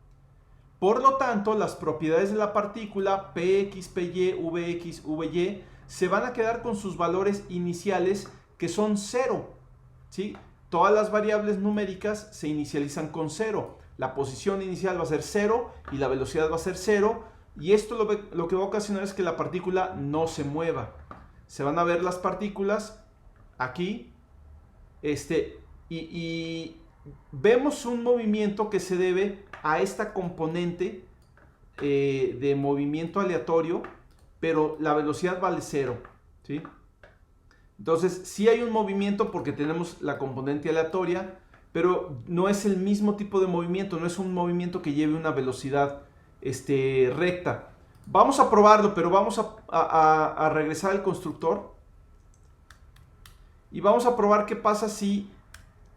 Por lo tanto, las propiedades de la partícula Px, Py, Vx, Vy se van a quedar con sus valores iniciales que son 0. ¿Sí? Todas las variables numéricas se inicializan con 0. La posición inicial va a ser 0 y la velocidad va a ser 0. Y esto lo que va a ocasionar es que la partícula no se mueva. Se van a ver las partículas aquí. Y vemos un movimiento que se debe a esta componente de movimiento aleatorio, pero la velocidad vale 0. ¿Sí? Entonces, sí hay un movimiento porque tenemos la componente aleatoria, pero no es el mismo tipo de movimiento, no es un movimiento que lleve una velocidad recta. Vamos a probarlo, pero vamos a regresar al constructor y vamos a probar qué pasa si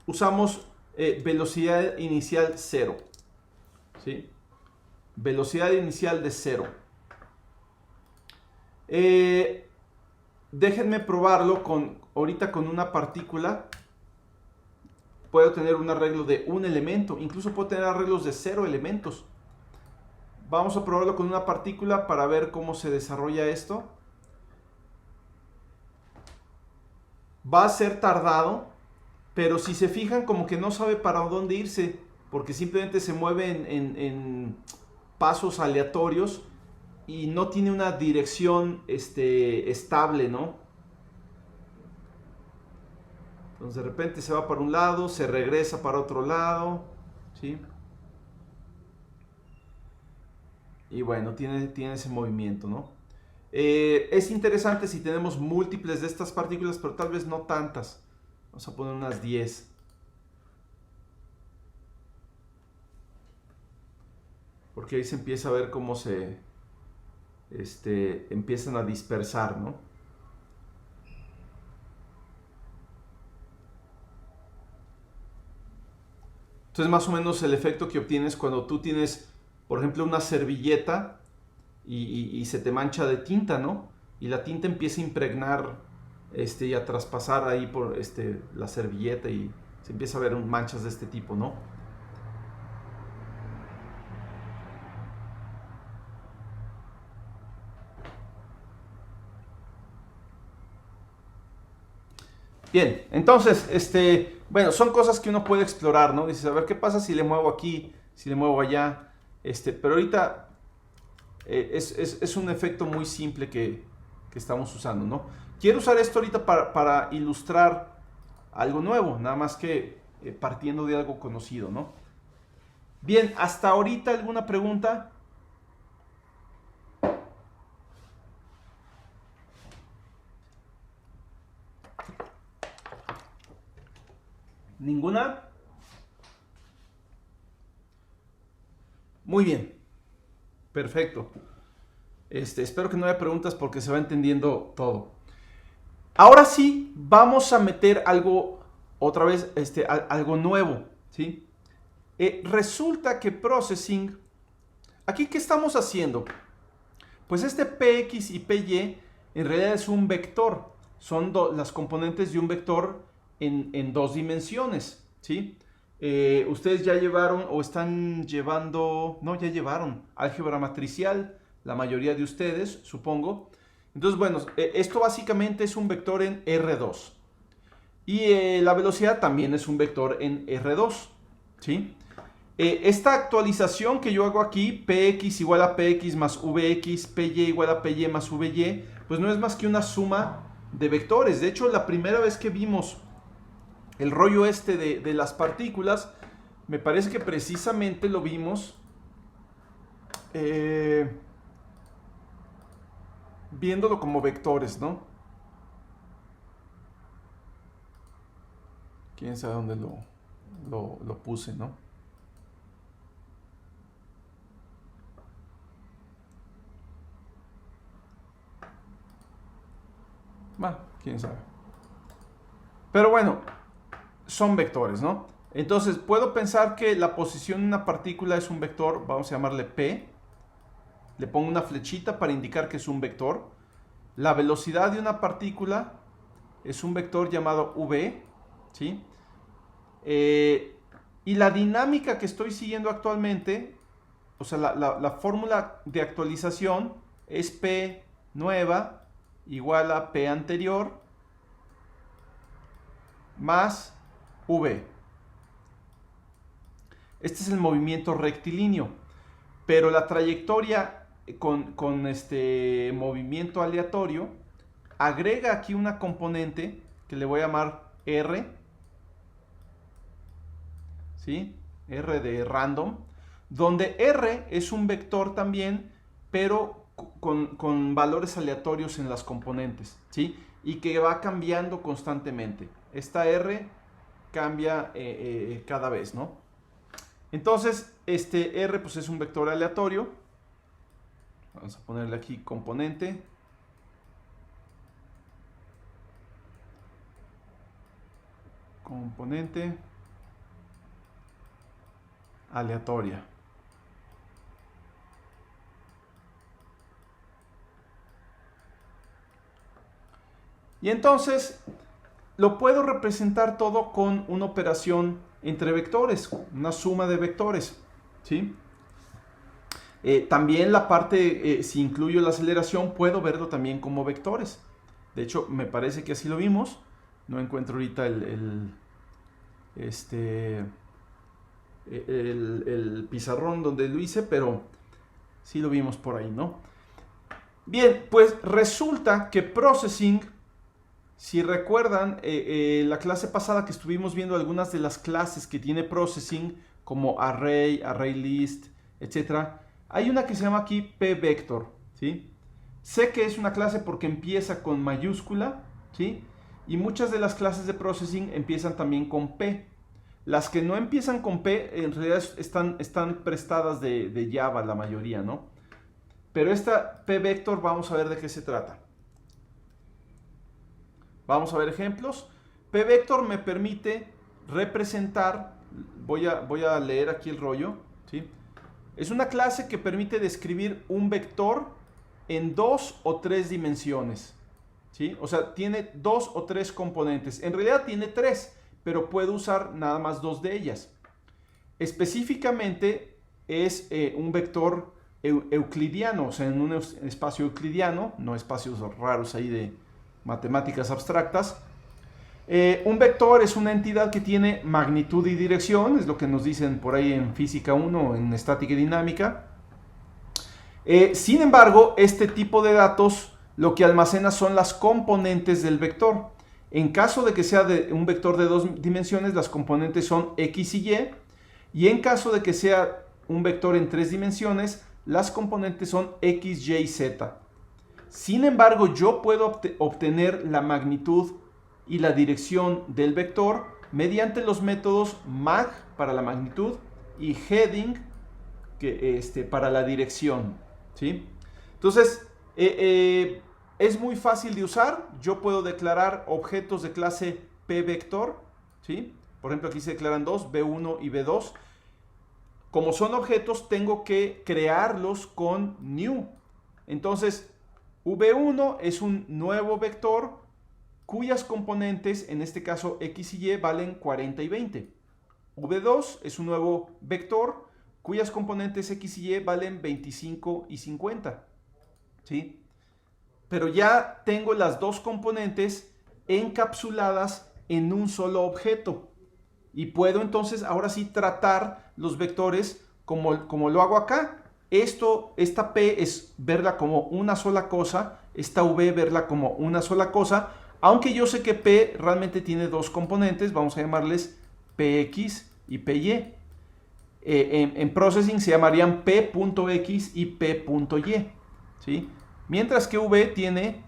usamos velocidad inicial 0. ¿Sí? Velocidad inicial de 0. Déjenme probarlo ahorita con una partícula. Puedo tener un arreglo de un elemento, incluso puedo tener arreglos de 0 elementos. Vamos a probarlo con una partícula para ver cómo se desarrolla esto. Va a ser tardado, pero si se fijan como que no sabe para dónde irse, porque simplemente se mueve en pasos aleatorios y no tiene una dirección estable, ¿no? Entonces de repente se va para un lado, se regresa para otro lado, ¿sí? Y bueno, tiene ese movimiento, ¿no? Es interesante si tenemos múltiples de estas partículas, pero tal vez no tantas. Vamos a poner unas 10. Porque ahí se empieza a ver cómo se empiezan a dispersar, ¿no? Entonces más o menos el efecto que obtienes cuando tú tienes, por ejemplo, una servilleta y se te mancha de tinta, ¿no? Y la tinta empieza a impregnar y a traspasar ahí por la servilleta y se empieza a ver manchas de este tipo, ¿no? Bien, entonces, bueno, son cosas que uno puede explorar, ¿no? Dices, a ver, ¿qué pasa si le muevo aquí, si le muevo allá? Pero ahorita es un efecto muy simple que estamos usando, ¿no? Quiero usar esto ahorita para ilustrar algo nuevo, nada más que partiendo de algo conocido, ¿no? Bien, hasta ahorita, ¿alguna pregunta? ¿Ninguna? Muy bien. Perfecto. Espero que no haya preguntas porque se va entendiendo todo. Ahora sí, vamos a meter algo, otra vez, algo nuevo, ¿sí? Resulta que Processing, aquí, ¿qué estamos haciendo? Pues Px y Py en realidad es un vector. Son las componentes de un vector en 2 dimensiones, ¿sí? Ustedes ya llevaron o están llevando, no, ya llevaron álgebra matricial, la mayoría de ustedes, supongo. Entonces, bueno, esto básicamente es un vector en R2. Y la velocidad también es un vector en R2, ¿sí? Esta actualización que yo hago aquí, Px igual a Px más Vx, Py igual a Py más Vy, pues no es más que una suma de vectores. De hecho, la primera vez que vimos el rollo este de las partículas, me parece que precisamente lo vimos viéndolo como vectores, ¿no? Quién sabe dónde lo puse, ¿no? Bueno, quién sabe. Pero bueno, son vectores, ¿no? Entonces, puedo pensar que la posición de una partícula es un vector, vamos a llamarle P. Le pongo una flechita para indicar que es un vector. La velocidad de una partícula es un vector llamado v, ¿sí? Y la dinámica que estoy siguiendo actualmente, o sea, la fórmula de actualización es P nueva igual a P anterior más V. Este es el movimiento rectilíneo, pero la trayectoria con este movimiento aleatorio agrega aquí una componente que le voy a llamar R, ¿sí? R de random, donde R es un vector también, pero con valores aleatorios en las componentes, ¿sí? Y que va cambiando constantemente. Esta R cambia cada vez, ¿no? Entonces, este R pues es un vector aleatorio. Vamos a ponerle aquí componente. Componente aleatoria. Y entonces lo puedo representar todo con una operación entre vectores, una suma de vectores, ¿sí? También la parte, si incluyo la aceleración, puedo verlo también como vectores. De hecho, me parece que así lo vimos. No encuentro ahorita el pizarrón donde lo hice, pero sí lo vimos por ahí, ¿no? Bien, pues resulta que Processing, si recuerdan, la clase pasada que estuvimos viendo algunas de las clases que tiene Processing, como Array, ArrayList, etc. Hay una que se llama aquí pVector, ¿sí? Sé que es una clase porque empieza con mayúscula, ¿sí? Y muchas de las clases de Processing empiezan también con P. Las que no empiezan con P, en realidad están prestadas de Java, la mayoría, ¿no? Pero esta pVector, vamos a ver de qué se trata. Vamos a ver ejemplos. pVector me permite representar, voy a leer aquí el rollo, ¿sí? Es una clase que permite describir un vector en 2 o 3 dimensiones, ¿sí? O sea, tiene 2 o 3 componentes. En realidad tiene 3, pero puedo usar nada más 2 de ellas. Específicamente es un vector euclidiano, o sea, en un espacio euclidiano, no espacios raros ahí de matemáticas abstractas. Un vector es una entidad que tiene magnitud y dirección, es lo que nos dicen por ahí en física 1, en estática y dinámica. Sin embargo, este tipo de datos lo que almacena son las componentes del vector. En caso de que sea un vector de 2 dimensiones, las componentes son x y y. Y en caso de que sea un vector en 3 dimensiones, las componentes son x, y y z. Sin embargo, yo puedo obtener la magnitud y la dirección del vector mediante los métodos mag para la magnitud y heading para la dirección, ¿sí? Entonces, es muy fácil de usar. Yo puedo declarar objetos de clase pVector, ¿sí? Por ejemplo, aquí se declaran dos, B1 y B2. Como son objetos, tengo que crearlos con new. Entonces, V1 es un nuevo vector cuyas componentes, en este caso x y y, valen 40 y 20. V2 es un nuevo vector cuyas componentes x y y valen 25 y 50. ¿Sí? Pero ya tengo las dos componentes encapsuladas en un solo objeto. Y puedo entonces ahora sí tratar los vectores como lo hago acá. Esta P es verla como una sola cosa, esta V verla como una sola cosa, Aunque yo sé que P realmente tiene dos componentes, vamos a llamarles PX y PY. En Processing se llamarían P.X y P.Y, ¿sí? Mientras que V tiene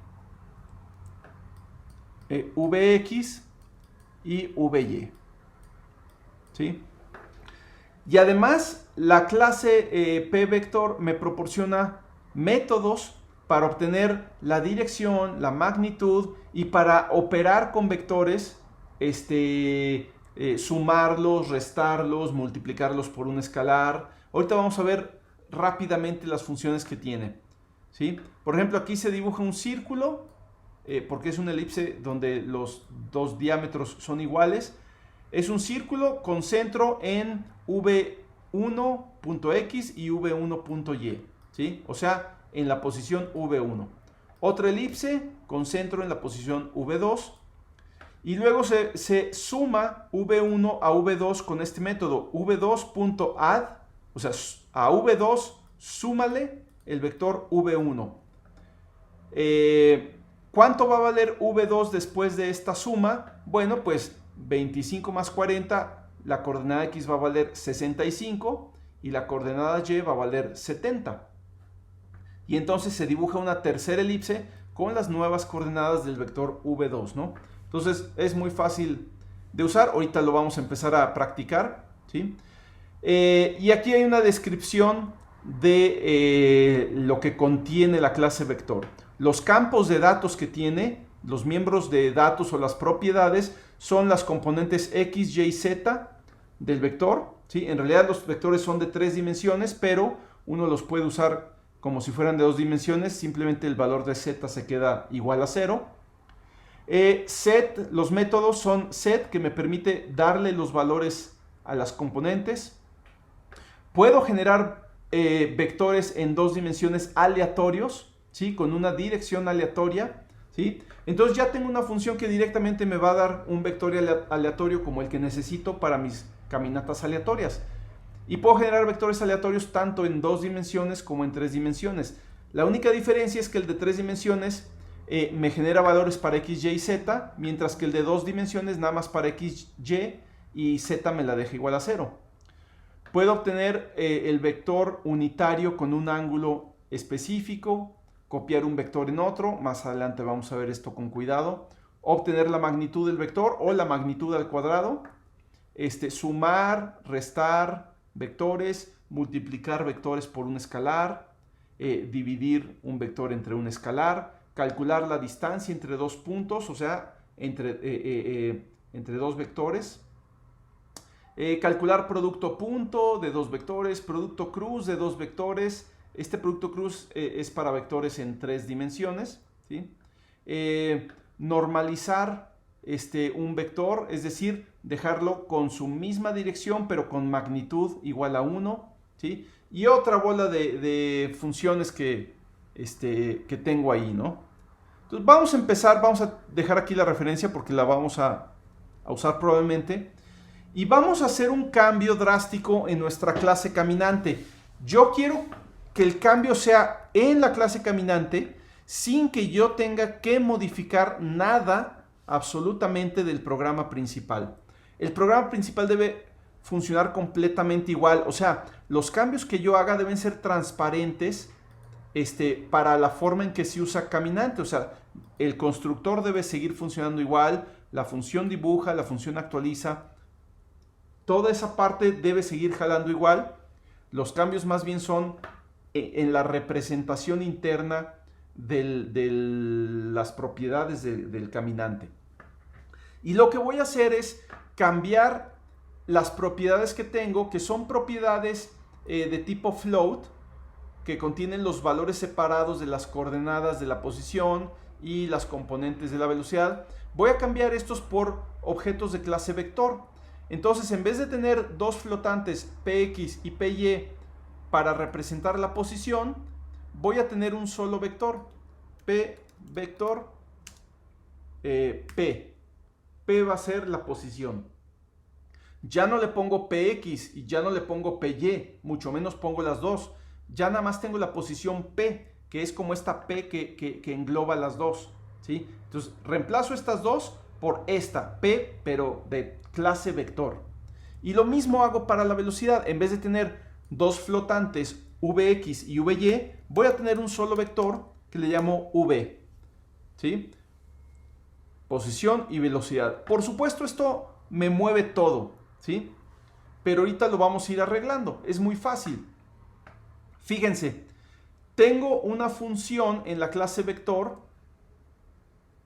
Vx y Vy, ¿sí? Y además la clase PVector me proporciona métodos para obtener la dirección, la magnitud y para operar con vectores, sumarlos, restarlos, multiplicarlos por un escalar. Ahorita vamos a ver rápidamente las funciones que tiene, ¿sí? Por ejemplo, aquí se dibuja un círculo, porque es una elipse donde los dos diámetros son iguales. Es un círculo con centro en V1.x y V1.y, ¿sí? O sea, en la posición V1. Otra elipse con centro en la posición V2. Y luego se suma V1 a V2 con este método, V2.add, o sea, a V2 súmale el vector V1. ¿Cuánto va a valer V2 después de esta suma? Bueno, pues 25 más 40, la coordenada X va a valer 65 y la coordenada Y va a valer 70. Y entonces se dibuja una tercera elipse con las nuevas coordenadas del vector V2, ¿no? Entonces es muy fácil de usar, ahorita lo vamos a empezar a practicar, ¿sí? Y aquí hay una descripción de lo que contiene la clase vector. Los campos de datos que tiene, los miembros de datos o las propiedades, son las componentes X, Y, Z del vector, ¿sí? En realidad los vectores son de 3 dimensiones, pero uno los puede usar como si fueran de 2 dimensiones, simplemente el valor de Z se queda igual a 0. Set, los métodos son set, que me permite darle los valores a las componentes. Puedo generar vectores en 2 dimensiones aleatorios, ¿sí? Con una dirección aleatoria, ¿sí? Entonces ya tengo una función que directamente me va a dar un vector aleatorio como el que necesito para mis caminatas aleatorias. Y puedo generar vectores aleatorios tanto en 2 dimensiones como en 3 dimensiones. La única diferencia es que el de 3 dimensiones me genera valores para X, Y, Z, mientras que el de 2 dimensiones nada más para X, Y Z me la deja igual a 0. Puedo obtener el vector unitario con un ángulo específico, copiar un vector en otro, más adelante vamos a ver esto con cuidado, obtener la magnitud del vector o la magnitud al cuadrado, sumar, restar vectores, multiplicar vectores por un escalar, dividir un vector entre un escalar, calcular la distancia entre dos puntos, o sea, entre dos vectores, calcular producto punto de dos vectores, producto cruz de dos vectores. Este producto cruz es para vectores en 3 dimensiones, ¿sí? Normalizar un vector, es decir, dejarlo con su misma dirección pero con magnitud igual a 1, ¿sí? Y otra bola de funciones que tengo ahí, ¿no? Entonces vamos a empezar, vamos a dejar aquí la referencia porque la vamos a usar probablemente. Y vamos a hacer un cambio drástico en nuestra clase caminante. Yo quiero que el cambio sea en la clase caminante sin que yo tenga que modificar nada absolutamente del programa principal. El programa principal debe funcionar completamente igual. O sea, los cambios que yo haga deben ser transparentes para la forma en que se usa caminante. O sea, el constructor debe seguir funcionando igual, la función dibuja, la función actualiza. Toda esa parte debe seguir jalando igual. Los cambios más bien son en la representación interna de las propiedades del caminante. Y lo que voy a hacer es cambiar las propiedades que tengo, que son propiedades de tipo float, que contienen los valores separados de las coordenadas de la posición y las componentes de la velocidad. Voy a cambiar estos por objetos de clase vector. Entonces, en vez de tener dos flotantes Px y Py para representar la posición, voy a tener un solo vector, P vector P. P va a ser la posición. Ya no le pongo Px y ya no le pongo Py, mucho menos pongo las dos. Ya nada más tengo la posición P, que es como esta P que engloba las dos. ¿sí? Entonces, reemplazo estas dos por esta, P, pero de clase vector. Y lo mismo hago para la velocidad. En vez de tener dos flotantes, Vx y Vy, voy a tener un solo vector que le llamo V, ¿sí? Posición y velocidad. Por supuesto, esto me mueve todo, ¿sí? Pero ahorita lo vamos a ir arreglando. Es muy fácil. Fíjense, tengo una función en la clase vector,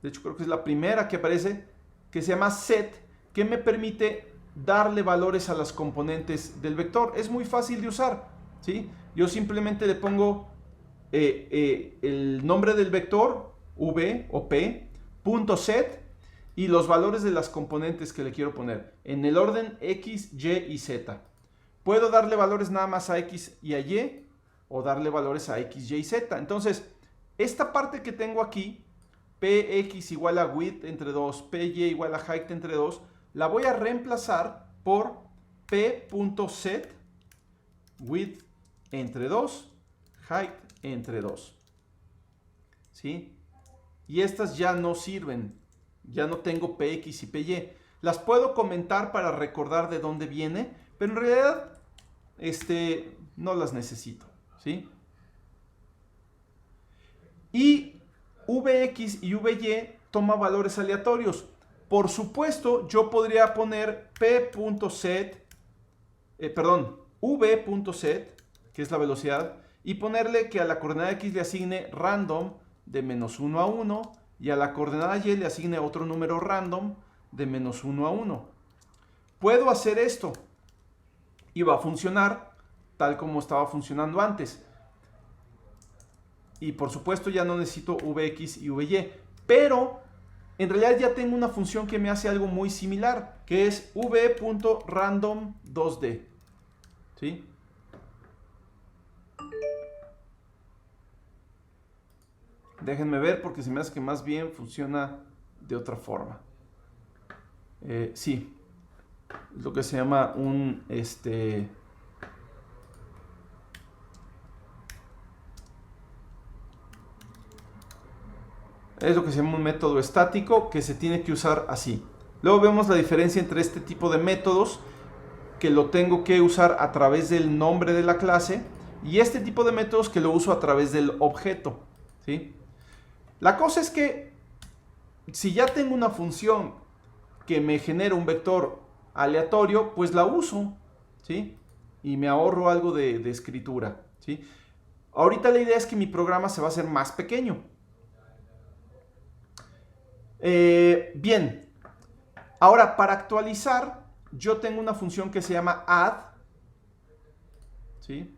de hecho creo que es la primera que aparece, que se llama set, que me permite darle valores a las componentes del vector. Es muy fácil de usar, ¿sí? Yo simplemente le pongo el nombre del vector, v o p, punto set, y los valores de las componentes que le quiero poner, en el orden x, y y z. Puedo darle valores nada más a x y a y, o darle valores a x, y y z. Entonces, esta parte que tengo aquí, px igual a width entre 2, py igual a height entre 2, la voy a reemplazar por p.set width entre 2, height entre 2. ¿Sí? Y estas ya no sirven. Ya no tengo px y py. Las puedo comentar para recordar de dónde viene, pero en realidad no las necesito. ¿Sí? Y Vx y Vy toma valores aleatorios. Por supuesto, yo podría poner v.set, que es la velocidad, y ponerle que a la coordenada x le asigne random de -1 a 1 y a la coordenada y le asigne otro número random de -1 a 1. Puedo hacer esto y va a funcionar tal como estaba funcionando antes. Y por supuesto ya no necesito Vx y Vy, pero en realidad ya tengo una función que me hace algo muy similar, que es v.random2d. ¿Sí? Déjenme ver porque se me hace que más bien funciona de otra forma. Sí, es lo que se llama un es lo que se llama un método estático que se tiene que usar así. Luego vemos la diferencia entre este tipo de métodos que lo tengo que usar a través del nombre de la clase y este tipo de métodos que lo uso a través del objeto. ¿Sí? La cosa es que si ya tengo una función que me genera un vector aleatorio, pues la uso, ¿sí? Y me ahorro algo de escritura, ¿sí? Ahorita la idea es que mi programa se va a hacer más pequeño. Bien, ahora para actualizar yo tengo una función que se llama add, ¿sí?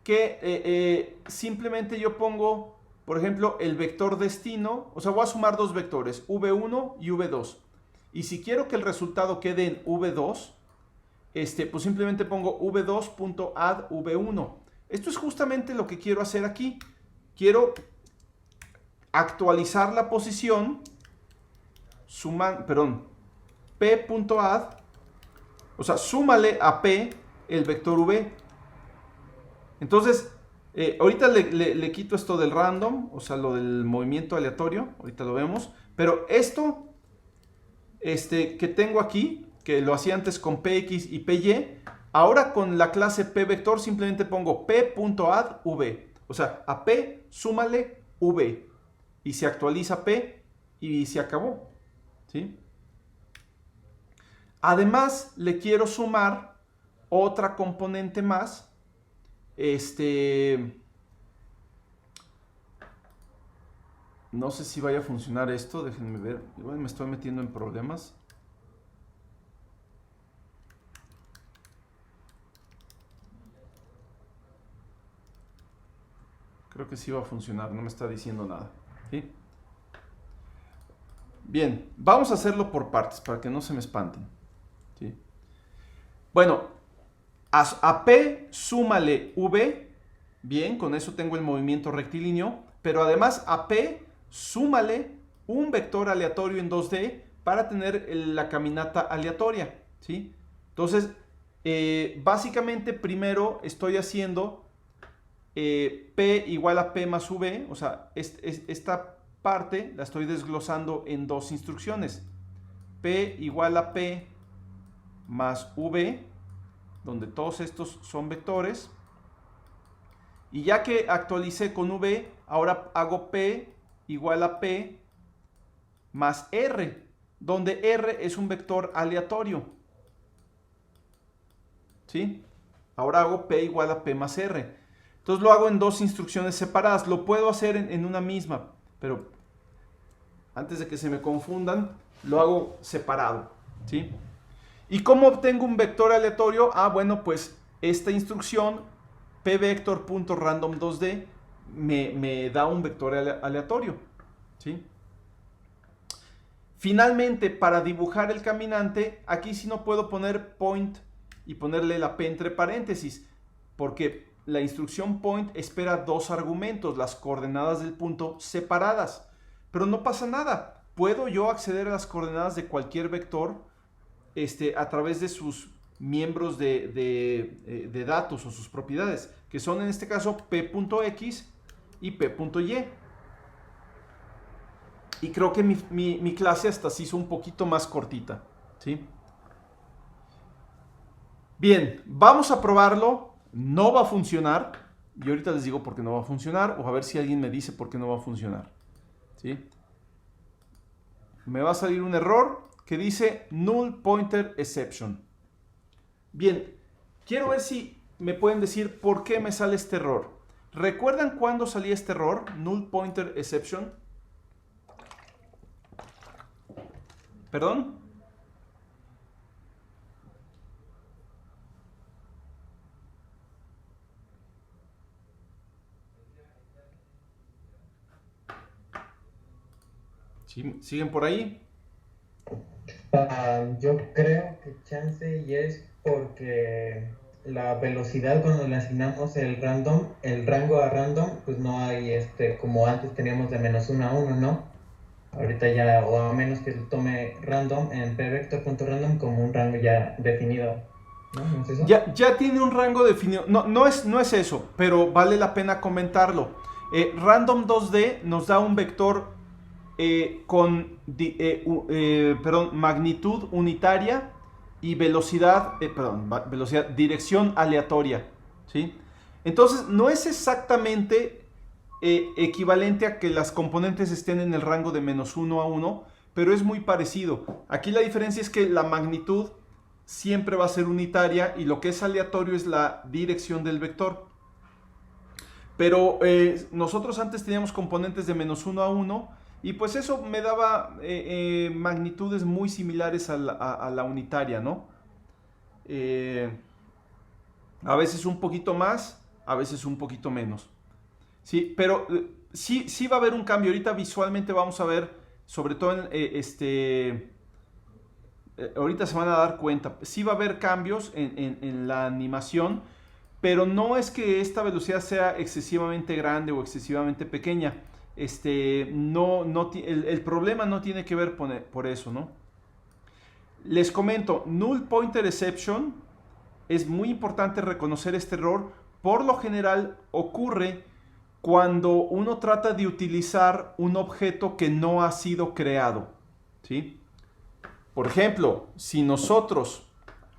Que simplemente yo pongo, por ejemplo, el vector destino, o sea, voy a sumar dos vectores, v1 y v2. Y si quiero que el resultado quede en v2, pues simplemente pongo v2.add v1. Esto es justamente lo que quiero hacer aquí. Quiero actualizar la posición, p.add, o sea, súmale a p el vector v. Entonces, ahorita le quito esto del random, o sea, lo del movimiento aleatorio, ahorita lo vemos, pero esto que tengo aquí, que lo hacía antes con px y py, ahora con la clase pvector simplemente pongo p.add v, o sea, a p súmale v, y se actualiza p y se acabó, ¿sí? Además, le quiero sumar otra componente más, no sé si vaya a funcionar esto, déjenme ver, igual me estoy metiendo en problemas. Creo que sí va a funcionar, no me está diciendo nada, ¿sí? Bien, vamos a hacerlo por partes para que no se me espanten, ¿sí? Bueno, a P súmale V, bien, con eso tengo el movimiento rectilíneo, pero además a P súmale un vector aleatorio en 2D para tener la caminata aleatoria, ¿sí? Entonces, básicamente primero estoy haciendo P igual a P más V, o sea, esta parte la estoy desglosando en dos instrucciones. P igual a P más V, donde todos estos son vectores. Y ya que actualicé con V, ahora hago P igual a P más R, donde R es un vector aleatorio. ¿Sí? Ahora hago P igual a P más R. Entonces lo hago en dos instrucciones separadas. Lo puedo hacer en una misma, pero antes de que se me confundan, lo hago separado. ¿Sí? ¿Y cómo obtengo un vector aleatorio? Ah, bueno, pues esta instrucción pvector.random2d me da un vector aleatorio. ¿Sí? Finalmente, para dibujar el caminante, aquí sí no puedo poner point y ponerle la P entre paréntesis, porque la instrucción point espera dos argumentos, las coordenadas del punto separadas. Pero no pasa nada. Puedo yo acceder a las coordenadas de cualquier vector a través de sus miembros de datos o sus propiedades, que son en este caso p.x y p.y. Y creo que mi clase hasta se hizo un poquito más cortita, ¿sí? Bien, vamos a probarlo. No va a funcionar. Y ahorita les digo por qué no va a funcionar, o a ver si alguien me dice por qué no va a funcionar, ¿sí? Me va a salir un error que dice null pointer exception. Bien, quiero ver si me pueden decir por qué me sale este error. ¿Recuerdan cuándo salía este error? Null pointer exception. ¿Perdón? ¿Siguen por ahí? Yo creo que chance y es porque la velocidad cuando le asignamos el rango a random, pues no hay como antes teníamos de -1 a 1, ¿no? Ahorita ya, o a menos que tome random en pvector.random como un rango ya definido, ¿no? ¿No es eso? Ya tiene un rango definido. No es eso, pero vale la pena comentarlo. Random2D nos da un vector con magnitud unitaria y velocidad, dirección aleatoria, ¿sí? Entonces no es exactamente equivalente a que las componentes estén en el rango de -1 a 1, pero es muy parecido. Aquí la diferencia es que la magnitud siempre va a ser unitaria y lo que es aleatorio es la dirección del vector. Pero nosotros antes teníamos componentes de -1 a 1 y pues eso me daba magnitudes muy similares a la unitaria, ¿no? A veces un poquito más, a veces un poquito menos. Sí, pero sí va a haber un cambio. Ahorita visualmente vamos a ver, sobre todo ahorita se van a dar cuenta. Sí va a haber cambios en la animación, pero no es que esta velocidad sea excesivamente grande o excesivamente pequeña. El problema no tiene que ver por eso, ¿no? Les comento, null pointer exception, es muy importante reconocer este error. Por lo general ocurre cuando uno trata de utilizar un objeto que no ha sido creado, ¿sí? Por ejemplo, si nosotros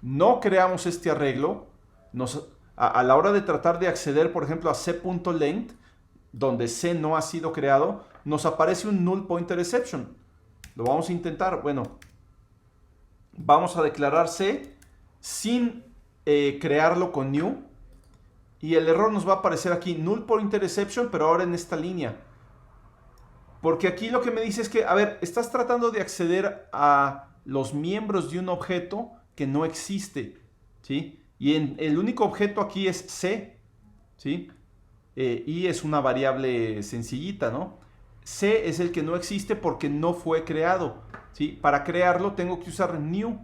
no creamos este arreglo, a la hora de tratar de acceder, por ejemplo, a c.length, donde C no ha sido creado, nos aparece un null pointer exception. Lo vamos a intentar. Bueno, vamos a declarar C sin crearlo con new. Y el error nos va a aparecer aquí, null pointer exception, pero ahora en esta línea. Porque aquí lo que me dice es que, a ver, estás tratando de acceder a los miembros de un objeto que no existe, ¿sí? Y el único objeto aquí es C, ¿sí? Y es una variable sencillita, ¿no? C es el que no existe porque no fue creado, ¿sí? Para crearlo tengo que usar new.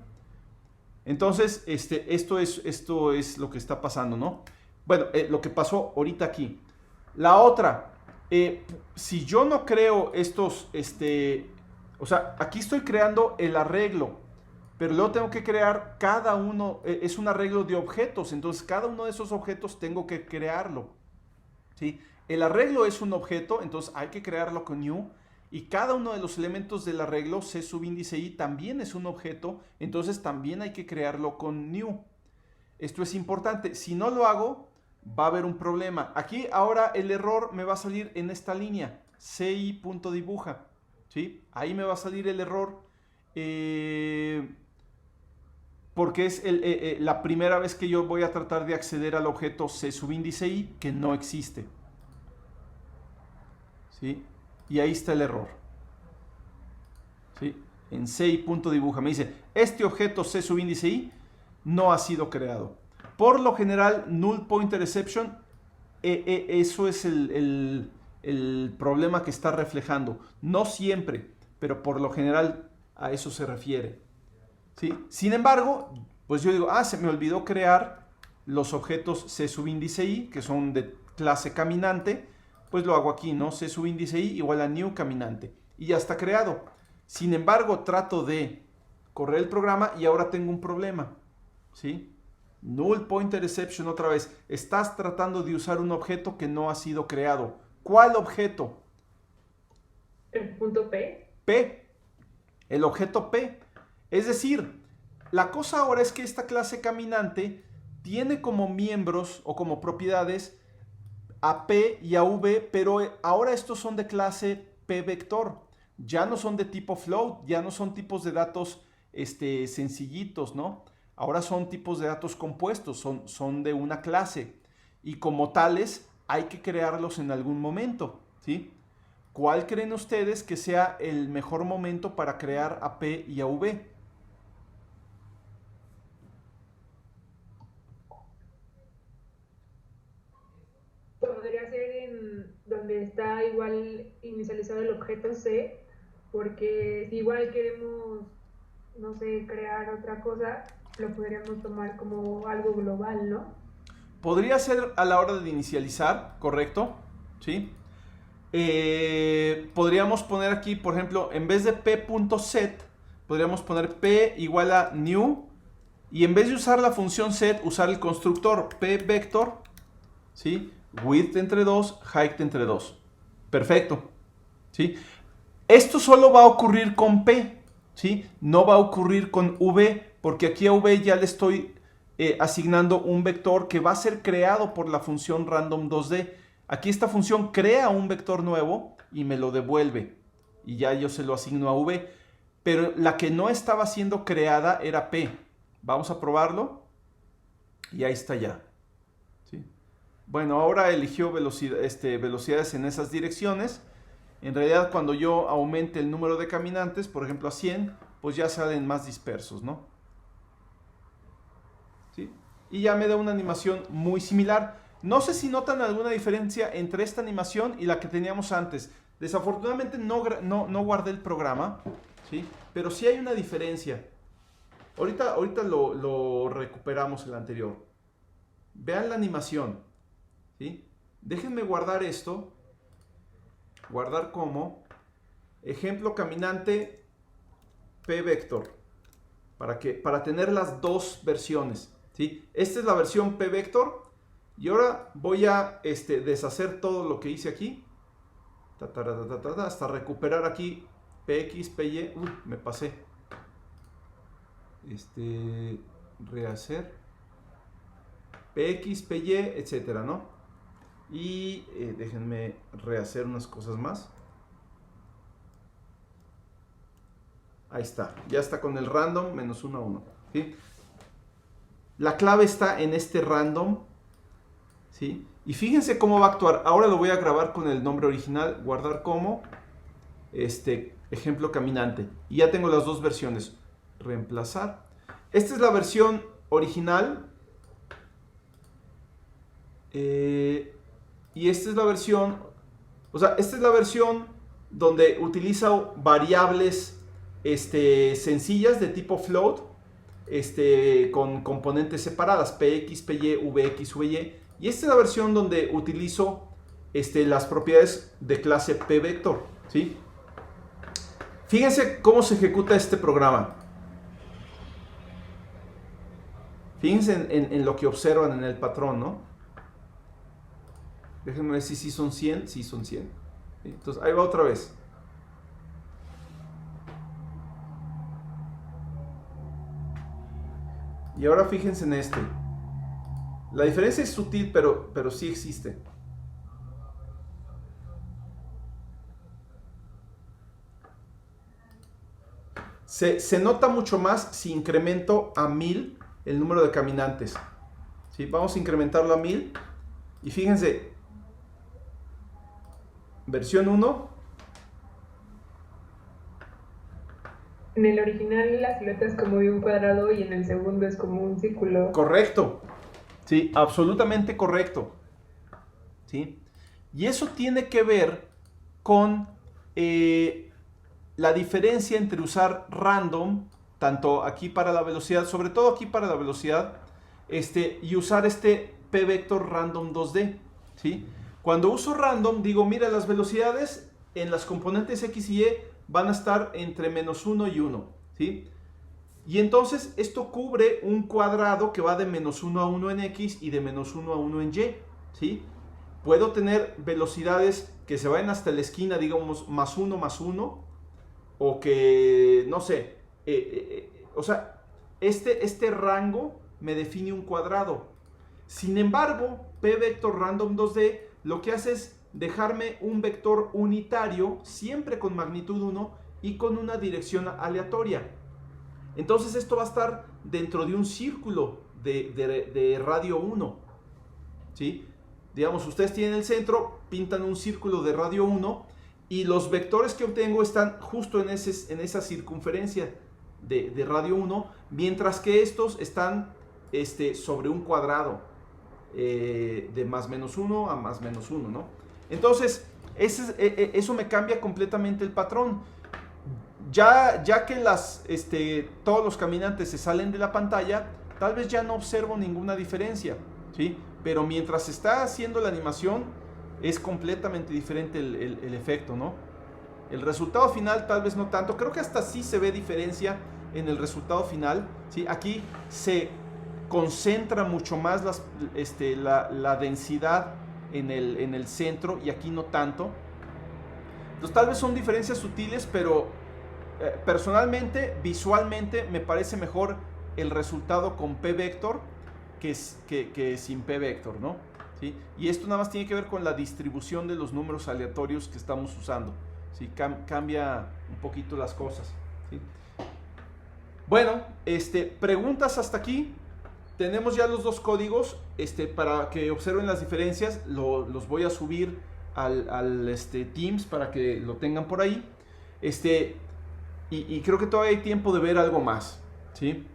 Entonces, esto es lo que está pasando, ¿no? Bueno, lo que pasó ahorita aquí. La otra, si yo no creo estos, o sea, aquí estoy creando el arreglo, pero luego tengo que crear cada uno, es un arreglo de objetos, entonces cada uno de esos objetos tengo que crearlo, ¿sí? El arreglo es un objeto, entonces hay que crearlo con new, Y cada uno de los elementos del arreglo C subíndice I también es un objeto, entonces también hay que crearlo con new. Esto es importante. Si no lo hago, va a haber un problema. Aquí ahora el error me va a salir en esta línea, ci.dibuja. ¿Sí? Ahí me va a salir el error porque es la primera vez que yo voy a tratar de acceder al objeto C subíndice I que no existe. ¿Sí? Y ahí está el error. ¿Sí? En ci.dibuja me dice, este objeto C subíndice I no ha sido creado. Por lo general, null pointer exception, eso es el problema que está reflejando. No siempre, pero por lo general a eso se refiere. ¿Sí? Sin embargo, pues yo digo, se me olvidó crear los objetos C subíndice I, que son de clase caminante, pues lo hago aquí, ¿no? C subíndice I igual a new caminante. Y ya está creado. Sin embargo, trato de correr el programa y ahora tengo un problema. ¿Sí? Null pointer exception otra vez. Estás tratando de usar un objeto que no ha sido creado. ¿Cuál objeto? ¿El punto P? P. El objeto P. Es decir, la cosa ahora es que esta clase caminante tiene como miembros o como propiedades a P y a V, pero ahora estos son de clase P vector. Ya no son de tipo float, ya no son tipos de datos sencillitos, ¿no? Ahora son tipos de datos compuestos, son de una clase. Y como tales, hay que crearlos en algún momento, ¿sí? ¿Cuál creen ustedes que sea el mejor momento para crear a P y a V? Podría ser en donde está igual inicializado el objeto C, porque si igual queremos, no sé, crear otra cosa, lo podríamos tomar como algo global, ¿no? Podría ser a la hora de inicializar, ¿correcto? ¿Sí? Podríamos poner aquí, por ejemplo, en vez de p.set, podríamos poner p igual a new, y en vez de usar la función set, usar el constructor p vector, ¿sí? Width entre 2, height entre 2. Perfecto. ¿Sí? Esto solo va a ocurrir con p, ¿sí? No va a ocurrir con v, porque aquí a v ya le estoy asignando un vector que va a ser creado por la función random 2D. Aquí esta función crea un vector nuevo y me lo devuelve. Y ya yo se lo asigno a v. Pero la que no estaba siendo creada era p. Vamos a probarlo. Y ahí está ya. ¿Sí? Bueno, ahora eligió velocidades en esas direcciones. En realidad, cuando yo aumente el número de caminantes, por ejemplo a 100, pues ya salen más dispersos, ¿no? ¿Sí? Y ya me da una animación muy similar. No sé si notan alguna diferencia entre esta animación y la que teníamos antes. Desafortunadamente no guardé el programa, ¿sí? Pero sí hay una diferencia. Ahorita lo recuperamos el anterior. Vean la animación, ¿sí? Déjenme guardar esto. Guardar como ejemplo caminante P vector. Para tener las dos versiones, ¿sí? Esta es la versión P vector. Y ahora voy a deshacer todo lo que hice aquí. Hasta recuperar aquí PX, PY. Me pasé. Rehacer. PX, PY, etcétera, ¿no? Y déjenme rehacer unas cosas más. Ahí está. Ya está con el random menos 1 a 1. ¿Sí? La clave está en este random. ¿Sí? Y fíjense cómo va a actuar. Ahora lo voy a grabar con el nombre original, guardar como ejemplo caminante. Y ya tengo las dos versiones. Reemplazar. Esta es la versión original. Y esta es la versión, esta es la versión donde utiliza variables sencillas de tipo float, con componentes separadas, px, py, vx, vy. Y esta es la versión donde utilizo las propiedades de clase p vector, ¿sí? Fíjense cómo se ejecuta este programa. Fíjense en lo que observan en el patrón, ¿no? Déjenme ver si son 100. Sí, son 100. Entonces, ahí va otra vez. Y ahora fíjense en este. La diferencia es sutil, pero sí existe. Se nota mucho más si incremento a 1000 el número de caminantes. ¿Sí? Vamos a incrementarlo a 1000. Y fíjense, versión 1. En el original la silueta es como de un cuadrado y en el segundo es como un círculo. Correcto. Sí, absolutamente correcto. ¿Sí? Y eso tiene que ver con la diferencia entre usar random, tanto aquí para la velocidad, sobre todo aquí para la velocidad, y usar este p-vector random 2D. ¿Sí? Cuando uso random, digo, mira, las velocidades en las componentes x y y van a estar entre -1 y 1. ¿Sí? Y entonces esto cubre un cuadrado que va de -1 a 1 en x y de -1 a 1 en y. ¿Sí? Puedo tener velocidades que se vayan hasta la esquina, digamos, +1, o que, no sé, o sea, este rango me define un cuadrado. Sin embargo, p-vector random 2D lo que hace es dejarme un vector unitario, siempre con magnitud 1 y con una dirección aleatoria. Entonces esto va a estar dentro de un círculo de radio 1. ¿Sí? Digamos, ustedes tienen el centro, pintan un círculo de radio 1 y los vectores que obtengo están justo en esa circunferencia de radio 1, mientras que estos están sobre un cuadrado de −1 a +1, ¿no? Entonces, eso me cambia completamente el patrón. Ya que todos los caminantes se salen de la pantalla, tal vez ya no observo ninguna diferencia, ¿sí? Pero mientras se está haciendo la animación, es completamente diferente el efecto, ¿no? El resultado final tal vez no tanto. Creo que hasta sí se ve diferencia en el resultado final, ¿sí? Aquí se concentra mucho más la densidad en el centro y aquí no tanto. Entonces tal vez son diferencias sutiles, pero personalmente, visualmente, me parece mejor el resultado con p-vector que sin p-vector, ¿no? ¿Sí? Y esto nada más tiene que ver con la distribución de los números aleatorios que estamos usando. ¿Sí? Cambia un poquito las cosas. ¿Sí? Bueno, preguntas hasta aquí. Tenemos ya los dos códigos. Para que observen las diferencias, los voy a subir al Teams para que lo tengan por ahí. Y creo que todavía hay tiempo de ver algo más. ¿Sí?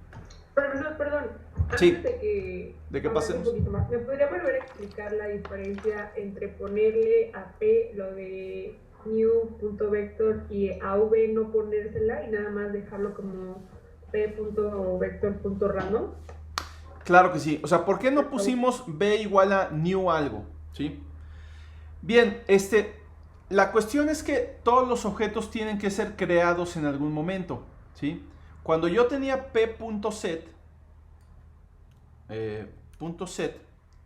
Profesor, perdón. Sí. Antes de que pasemos. Un poquito más, ¿me podría volver a explicar la diferencia entre ponerle a P lo de new.vector y a V no ponérsela y nada más dejarlo como p.vector.random? Claro que sí. O sea, ¿por qué no pusimos b igual a new algo? ¿Sí? Bien, la cuestión es que todos los objetos tienen que ser creados en algún momento. ¿Sí? Cuando yo tenía p.set,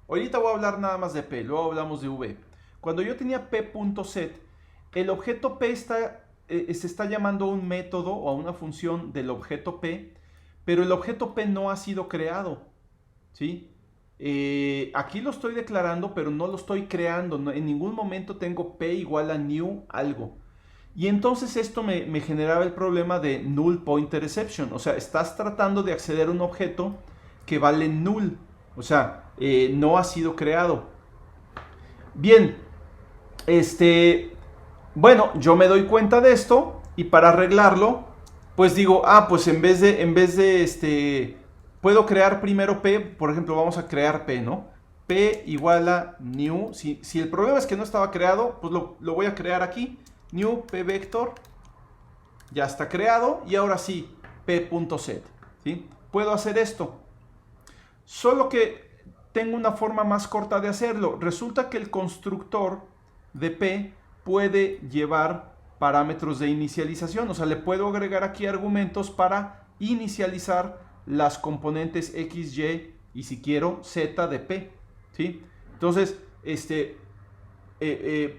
ahorita voy a hablar nada más de p, luego hablamos de v. Cuando yo tenía p.set, el objeto p se está llamando a un método o a una función del objeto p, pero el objeto p no ha sido creado. ¿Sí? Aquí lo estoy declarando, pero no lo estoy creando. En ningún momento tengo p igual a new algo. Y entonces esto me generaba el problema de null pointer exception. O sea, estás tratando de acceder a un objeto que vale null. O sea, no ha sido creado. Bien. Bueno, yo me doy cuenta de esto. Y para arreglarlo, pues digo, pues en vez de puedo crear primero p. Por ejemplo, vamos a crear p, ¿no? P igual a new. Si el problema es que no estaba creado, pues lo voy a crear aquí. New p-vector, ya está creado y ahora sí, p.set, ¿sí? Puedo hacer esto, solo que tengo una forma más corta de hacerlo. Resulta que el constructor de p puede llevar parámetros de inicialización, o sea, le puedo agregar aquí argumentos para inicializar las componentes x, y y si quiero z de p, ¿sí? Entonces,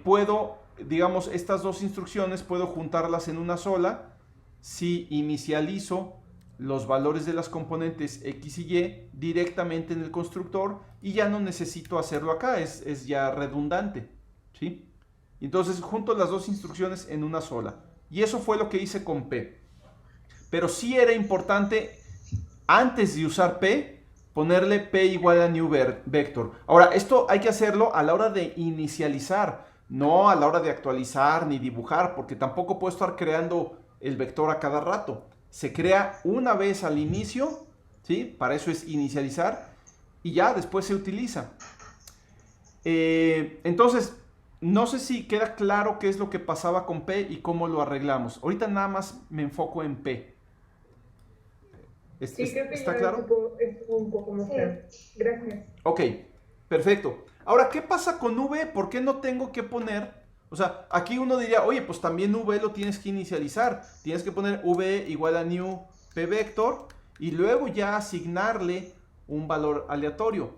puedo, digamos, estas dos instrucciones puedo juntarlas en una sola si inicializo los valores de las componentes X y Y directamente en el constructor y ya no necesito hacerlo acá, es ya redundante, ¿sí? Entonces junto las dos instrucciones en una sola. Y eso fue lo que hice con P. Pero sí era importante, antes de usar P, ponerle P igual a new vector. Ahora, esto hay que hacerlo a la hora de inicializar, no a la hora de actualizar ni dibujar, porque tampoco puedo estar creando el vector a cada rato. Se crea una vez al inicio, ¿sí? Para eso es inicializar, y ya después se utiliza. Entonces, no sé si queda claro qué es lo que pasaba con P y cómo lo arreglamos. Ahorita nada más me enfoco en P. Sí, creo que ¿Está ya claro? estuvo un poco más claro. Gracias. Ok, perfecto. Ahora, ¿qué pasa con V? ¿Por qué no tengo que poner? O sea, aquí uno diría, oye, pues también V lo tienes que inicializar. Tienes que poner V igual a new P vector y luego ya asignarle un valor aleatorio.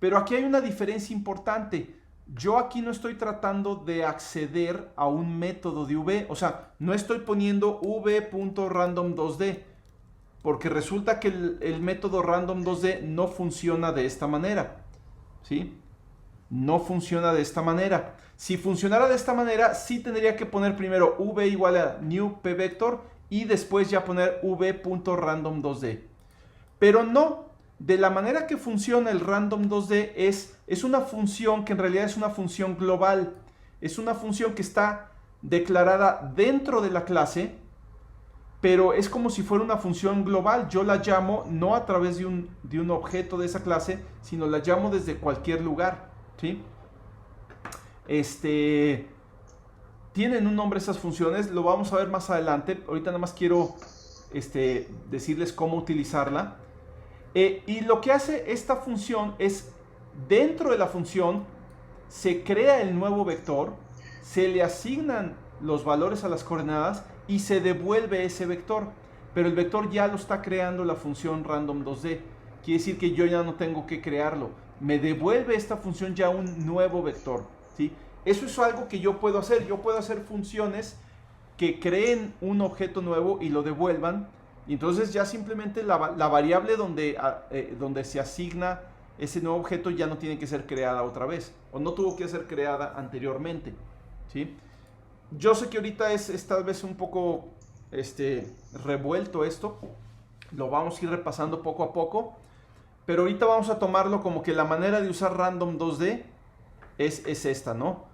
Pero aquí hay una diferencia importante. Yo aquí no estoy tratando de acceder a un método de V. O sea, no estoy poniendo v.random2d. Porque resulta que el método random2d no funciona de esta manera. ¿Sí? No funciona de esta manera. Si funcionara de esta manera, sí tendría que poner primero v igual a new p vector y después ya poner v.random2d. Pero no, de la manera que funciona el random2d es una función que en realidad es una función global. Es una función que está declarada dentro de la clase, pero es como si fuera una función global. Yo la llamo no a través de un objeto de esa clase, sino la llamo desde cualquier lugar, ¿sí? Tienen un nombre esas funciones, lo vamos a ver más adelante. Ahorita nada más quiero decirles cómo utilizarla. Y lo que hace esta función es, dentro de la función, se crea el nuevo vector, se le asignan los valores a las coordenadas y se devuelve ese vector, pero el vector ya lo está creando la función random2d. Quiere decir que yo ya no tengo que crearlo, me devuelve esta función ya un nuevo vector, ¿sí? Eso es algo que yo puedo hacer. Yo puedo hacer funciones que creen un objeto nuevo y lo devuelvan, y entonces ya simplemente la variable donde se asigna ese nuevo objeto ya no tiene que ser creada otra vez, o no tuvo que ser creada anteriormente, ¿sí? Yo sé que ahorita es tal vez un poco revuelto esto, lo vamos a ir repasando poco a poco, pero ahorita vamos a tomarlo como que la manera de usar random2d es esta, ¿no?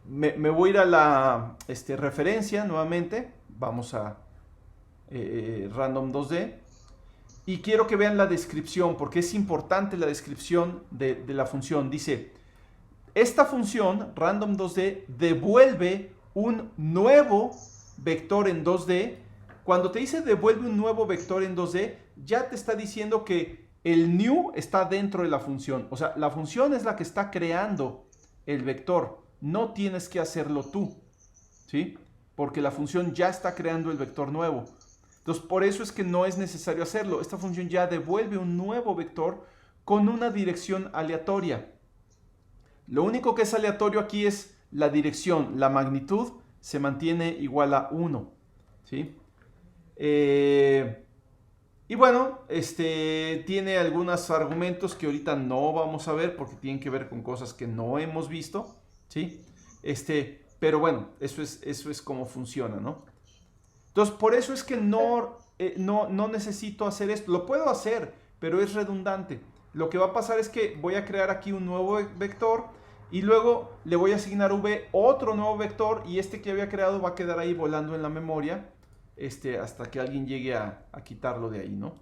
Me voy a ir a la referencia nuevamente, vamos a random2d, y quiero que vean la descripción, porque es importante la descripción de la función. Dice, esta función random2d devuelve un nuevo vector en 2D. Cuando te dice devuelve un nuevo vector en 2D, ya te está diciendo que el new está dentro de la función. O sea, la función es la que está creando el vector. No tienes que hacerlo tú, ¿sí? Porque la función ya está creando el vector nuevo. Entonces, por eso es que no es necesario hacerlo. Esta función ya devuelve un nuevo vector con una dirección aleatoria. Lo único que es aleatorio aquí es la dirección. La magnitud se mantiene igual a 1, ¿sí? Y bueno, tiene algunos argumentos que ahorita no vamos a ver porque tienen que ver con cosas que no hemos visto, ¿sí? Pero bueno, eso es como funciona, ¿no? Entonces, por eso es que no necesito hacer esto. Lo puedo hacer, pero es redundante. Lo que va a pasar es que voy a crear aquí un nuevo vector y luego le voy a asignar v otro nuevo vector, y que había creado va a quedar ahí volando en la memoria hasta que alguien llegue a quitarlo de ahí, ¿no?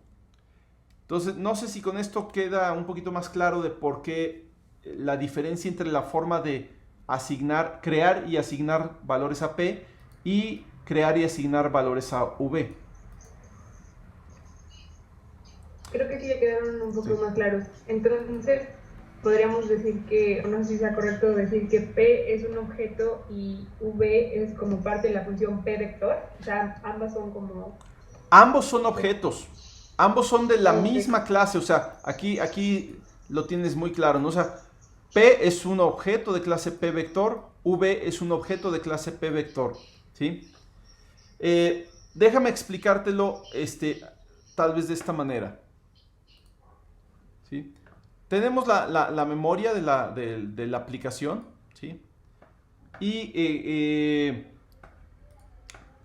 Entonces, no sé si con esto queda un poquito más claro de por qué la diferencia entre la forma de crear y asignar valores a P y crear y asignar valores a V. Creo que sí ya quedaron un poco más claros. Entonces, podríamos decir que, no sé si sea correcto decir que P es un objeto y V es como parte de la función P vector. O sea, ambas son como... Ambos son objetos. Ambos son de la misma clase. O sea, aquí lo tienes muy claro, ¿no? O sea, P es un objeto de clase P vector, V es un objeto de clase P vector, ¿sí? Déjame explicártelo tal vez de esta manera. ¿Sí? Tenemos la memoria de la aplicación, ¿sí? Y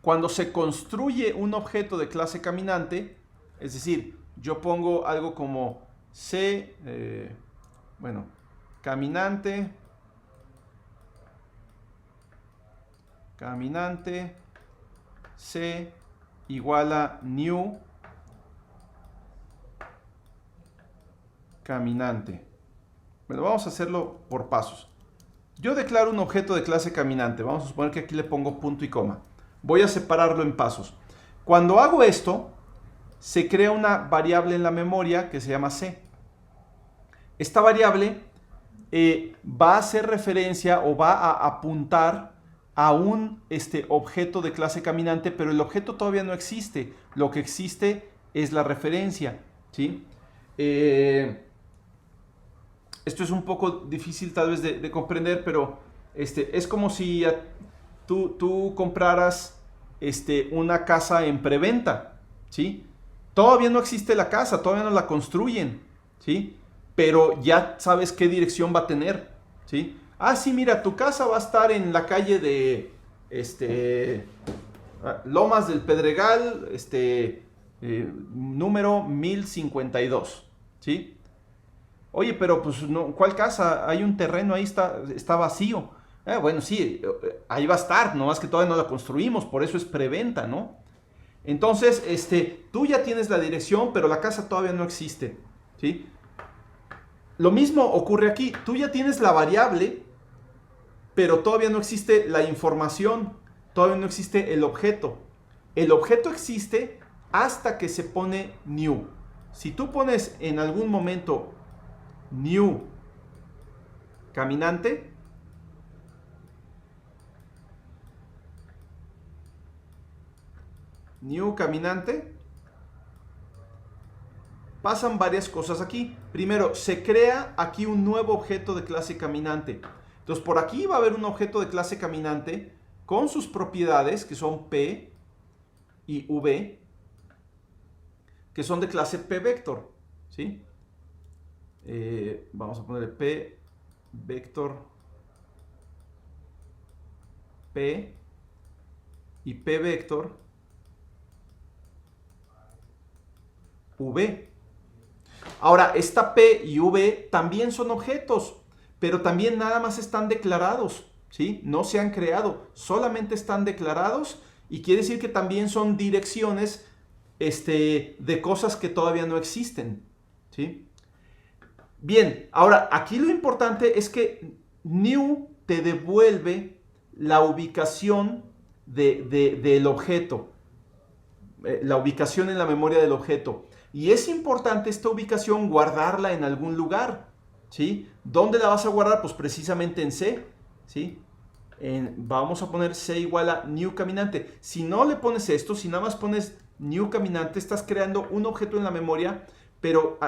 cuando se construye un objeto de clase caminante, es decir, yo pongo algo como C, caminante, C igual a new caminante. Bueno, vamos a hacerlo por pasos. Yo declaro un objeto de clase caminante. Vamos a suponer que aquí le pongo punto y coma. Voy a separarlo en pasos. Cuando hago esto, se crea una variable en la memoria que se llama C. Esta variable va a hacer referencia o va a apuntar a un objeto de clase caminante, pero el objeto todavía no existe. Lo que existe es la referencia, ¿sí? Esto es un poco difícil tal vez de comprender, pero es como si tú compraras una casa en preventa, ¿sí? Todavía no existe la casa, todavía no la construyen, ¿sí? Pero ya sabes qué dirección va a tener, ¿sí? Ah, sí, mira, tu casa va a estar en la calle de Lomas del Pedregal, número 1052, ¿sí? Oye, pero pues no, ¿cuál casa? Hay un terreno ahí, está vacío. Bueno, sí, ahí va a estar, nomás que todavía no la construimos, por eso es preventa, ¿no? Entonces, tú ya tienes la dirección, pero la casa todavía no existe, ¿sí? Lo mismo ocurre aquí, tú ya tienes la variable, pero todavía no existe la información, todavía no existe el objeto. El objeto existe hasta que se pone new. Si tú pones en algún momento new caminante, pasan varias cosas aquí. Primero, se crea aquí un nuevo objeto de clase caminante. Entonces, por aquí va a haber un objeto de clase caminante con sus propiedades, que son P y V, que son de clase P vector, ¿sí? Vamos a ponerle P vector P y P vector V. Ahora, esta P y V también son objetos, pero también nada más están declarados, ¿sí? No se han creado, solamente están declarados y quiere decir que también son direcciones de cosas que todavía no existen, ¿sí? Bien, ahora aquí lo importante es que new te devuelve la ubicación del objeto, la ubicación en la memoria del objeto. Y es importante esta ubicación guardarla en algún lugar, ¿sí? ¿Dónde la vas a guardar? Pues precisamente en C, ¿sí? Vamos a poner C igual a new caminante. Si no le pones esto, si nada más pones new caminante, estás creando un objeto en la memoria, pero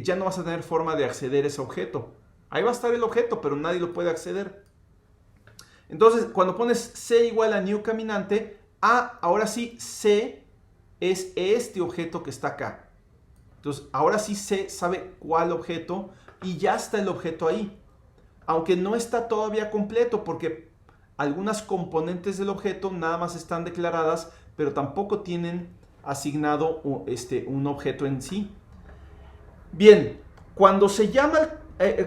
ya no vas a tener forma de acceder a ese objeto. Ahí va a estar el objeto, pero nadie lo puede acceder. Entonces, cuando pones C igual a new caminante, ahora sí C es este objeto que está acá. Entonces, ahora sí C sabe cuál objeto y ya está el objeto ahí. Aunque no está todavía completo porque algunas componentes del objeto nada más están declaradas, pero tampoco tienen asignado un objeto en sí. Bien, cuando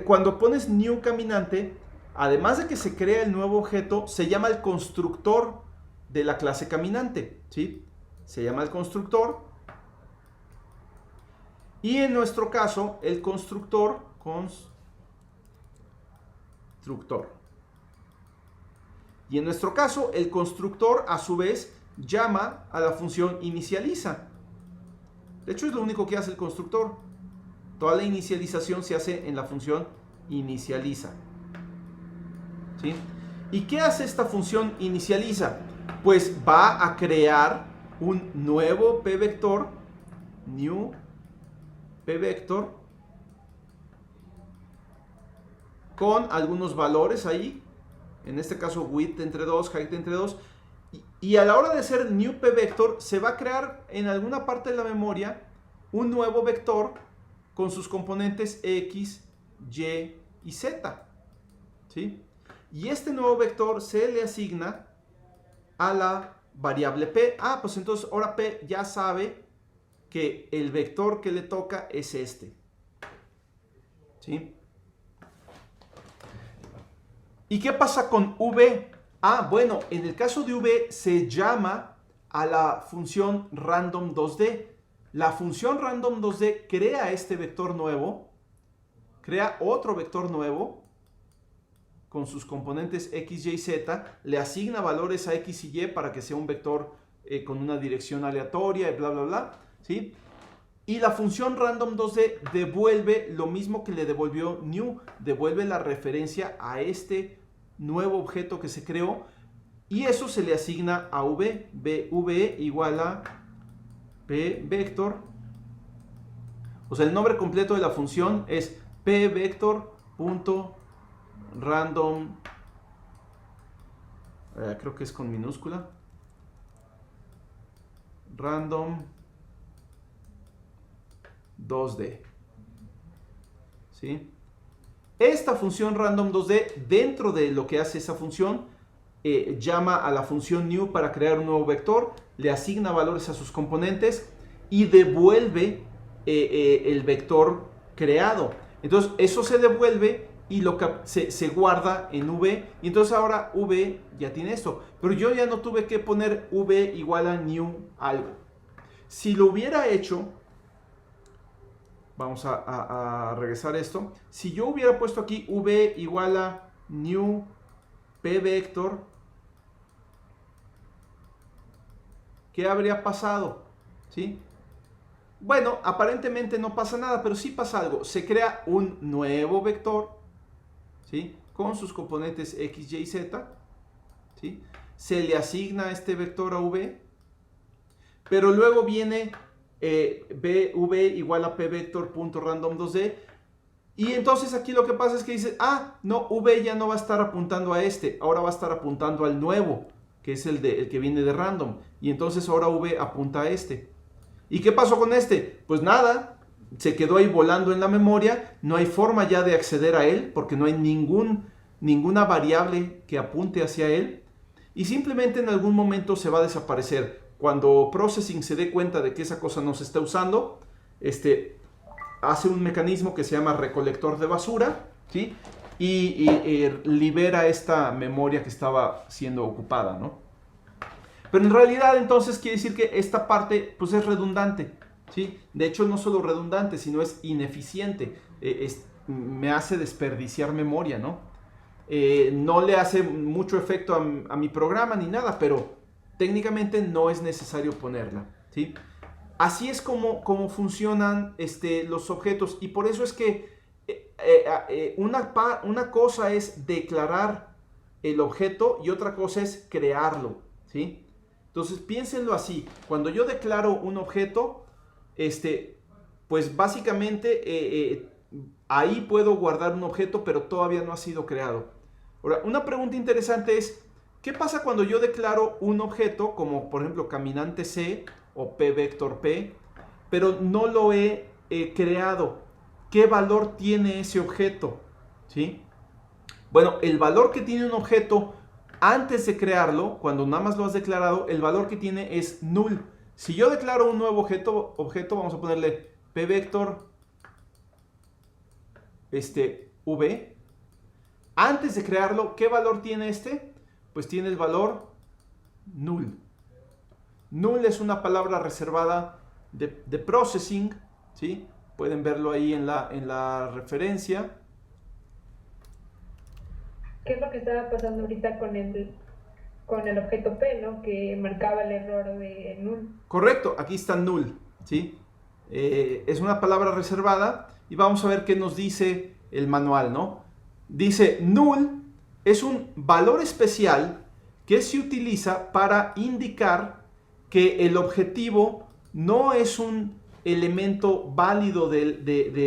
cuando pones new caminante, además de que se crea el nuevo objeto, se llama el constructor de la clase caminante, ¿sí? Se llama el constructor. Y en nuestro caso, el constructor. Y en nuestro caso, el constructor a su vez llama a la función inicializa. De hecho, es lo único que hace el constructor. Toda la inicialización se hace en la función inicializa, ¿sí? ¿Y qué hace esta función inicializa? Pues va a crear un nuevo P vector, new P vector, con algunos valores ahí, en este caso width entre 2, height entre 2, y a la hora de hacer new P vector se va a crear en alguna parte de la memoria un nuevo vector con sus componentes X, Y y Z. ¿Sí? Y este nuevo vector se le asigna a la variable P. Ah, pues entonces ahora P ya sabe que el vector que le toca es este. ¿Sí? ¿Y qué pasa con V? Ah, bueno, en el caso de V se llama a la función random2D. La función random2D crea este vector nuevo, crea otro vector nuevo con sus componentes X, Y, Z, le asigna valores a X y Y para que sea un vector con una dirección aleatoria y bla, bla, bla, ¿sí? Y la función random2D devuelve lo mismo que le devolvió new, devuelve la referencia a este nuevo objeto que se creó y eso se le asigna a V, V igual a P vector, o sea el nombre completo de la función es P vector punto random, creo que es con minúscula, random 2D. ¿Sí? Esta función random 2D, dentro de lo que hace esa función, llama a la función new para crear un nuevo vector, le asigna valores a sus componentes y devuelve el vector creado. Entonces eso se devuelve y se guarda en V, y entonces ahora V ya tiene esto, pero yo ya no tuve que poner V igual a new algo. Si lo hubiera hecho, vamos a regresar esto, si yo hubiera puesto aquí V igual a new P vector, ¿qué habría pasado? ¿Sí? Bueno, aparentemente no pasa nada, pero sí pasa algo, se crea un nuevo vector, ¿sí? Con sus componentes X, Y, Z, ¿sí? Se le asigna este vector a V, pero luego viene V igual a P vector punto random 2D, y entonces aquí lo que pasa es que dice, ah, no, V ya no va a estar apuntando a este, ahora va a estar apuntando al nuevo, que es el que viene de random, y entonces ahora V apunta a este. ¿Y qué pasó con este? Pues nada, se quedó ahí volando en la memoria, no hay forma ya de acceder a él porque no hay ninguna variable que apunte hacia él y simplemente en algún momento se va a desaparecer. Cuando Processing se dé cuenta de que esa cosa no se está usando, hace un mecanismo que se llama recolector de basura, ¿sí? Y libera esta memoria que estaba siendo ocupada, ¿no? Pero en realidad entonces quiere decir que esta parte pues es redundante, ¿sí? De hecho no solo redundante, sino es ineficiente, me hace desperdiciar memoria, ¿no? No le hace mucho efecto a mi programa ni nada, pero técnicamente no es necesario ponerla, ¿sí? Así es como funcionan los objetos y por eso es que una cosa es declarar el objeto y otra cosa es crearlo, ¿sí? Entonces piénsenlo así, cuando yo declaro un objeto, pues básicamente ahí puedo guardar un objeto, pero todavía no ha sido creado. Ahora, una pregunta interesante es, ¿qué pasa cuando yo declaro un objeto, como por ejemplo caminante C o P vector P, pero no lo he creado? ¿Qué valor tiene ese objeto? ¿Sí? Bueno, el valor que tiene un objeto antes de crearlo, cuando nada más lo has declarado, el valor que tiene es null. Si yo declaro un nuevo objeto vamos a ponerle P vector V. Antes de crearlo, ¿qué valor tiene Pues tiene el valor null. Null es una palabra reservada de processing, ¿sí? Pueden verlo ahí en la referencia. ¿Qué es lo que estaba pasando ahorita con el objeto P, ¿no? Que marcaba el error de null. Correcto, aquí está null, ¿sí? Es una palabra reservada y vamos a ver qué nos dice el manual, ¿no? Dice, null es un valor especial que se utiliza para indicar que el objetivo no es un elemento válido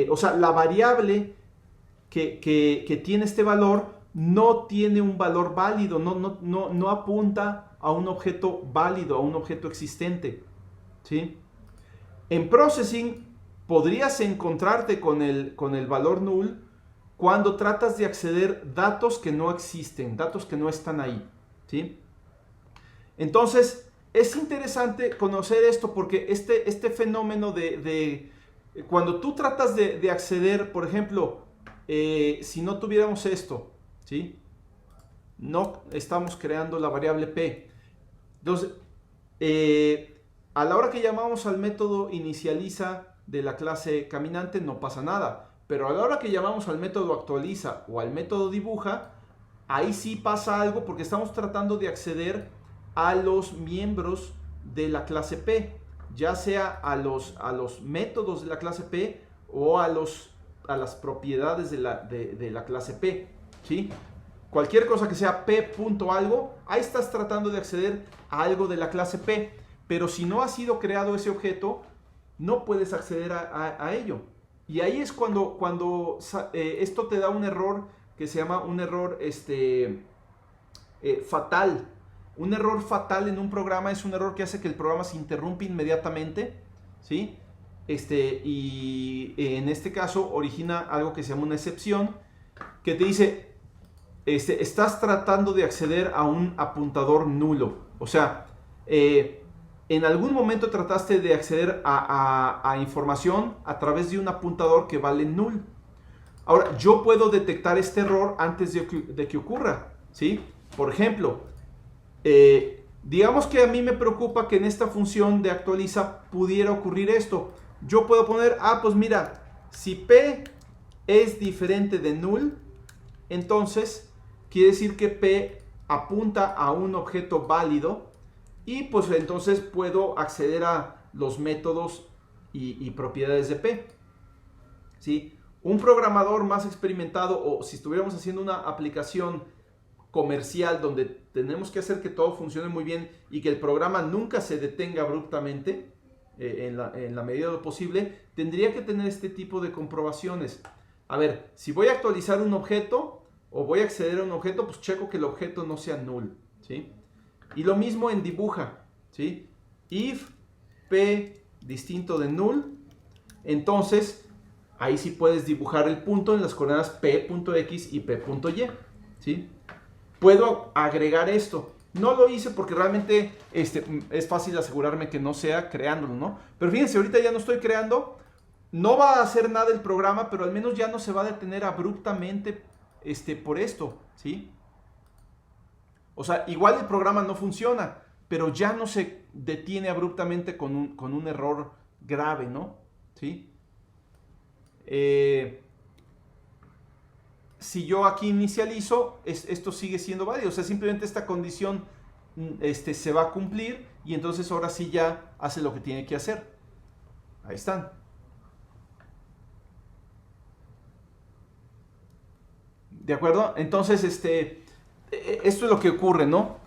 o sea, la variable que tiene este valor no tiene un valor válido, no apunta a un objeto válido, a un objeto existente, ¿sí? En Processing podrías encontrarte con el valor null cuando tratas de acceder datos que no existen, datos que no están ahí, ¿sí? Entonces, es interesante conocer esto porque este fenómeno de cuando tú tratas de acceder, por ejemplo, si no tuviéramos esto, ¿sí? No estamos creando la variable P. Entonces, a la hora que llamamos al método inicializa de la clase caminante no pasa nada. Pero a la hora que llamamos al método actualiza o al método dibuja, ahí sí pasa algo porque estamos tratando de acceder a los miembros de la clase P, ya sea a los métodos de la clase P o a las propiedades de la clase P, ¿sí? Cualquier cosa que sea P punto algo, ahí estás tratando de acceder a algo de la clase P, pero si no ha sido creado ese objeto, no puedes acceder a ello. Y ahí es cuando esto te da un error que se llama un error fatal. Un error fatal en un programa es un error que hace que el programa se interrumpa inmediatamente, ¿sí? Y en este caso origina algo que se llama una excepción, que te dice, estás tratando de acceder a un apuntador nulo. O sea, en algún momento trataste de acceder a información a través de un apuntador que vale null. Ahora, yo puedo detectar este error antes de que ocurra, ¿sí? Por ejemplo, digamos que a mí me preocupa que en esta función de actualiza pudiera ocurrir esto. Yo puedo poner, pues mira, si P es diferente de null, entonces quiere decir que P apunta a un objeto válido. Y pues entonces puedo acceder a los métodos y propiedades de P, ¿sí? Un programador más experimentado, o si estuviéramos haciendo una aplicación comercial donde tenemos que hacer que todo funcione muy bien y que el programa nunca se detenga abruptamente, en la medida de lo posible, tendría que tener este tipo de comprobaciones. A ver, si voy a actualizar un objeto o voy a acceder a un objeto, pues checo que el objeto no sea null, ¿sí? Y lo mismo en dibuja, ¿sí? If P distinto de null, entonces ahí sí puedes dibujar el punto en las coordenadas P.x y P.y, ¿sí? Puedo agregar esto. No lo hice porque realmente es fácil asegurarme que no sea creándolo, ¿no? Pero fíjense, ahorita ya no estoy creando, no va a hacer nada el programa, pero al menos ya no se va a detener abruptamente por esto, ¿sí? O sea, igual el programa no funciona, pero ya no se detiene abruptamente con un error grave, ¿no? ¿Sí? Si yo aquí inicializo, esto sigue siendo válido. O sea, simplemente esta condición se va a cumplir y entonces ahora sí ya hace lo que tiene que hacer. Ahí están. ¿De acuerdo? Entonces, esto es lo que ocurre, ¿no?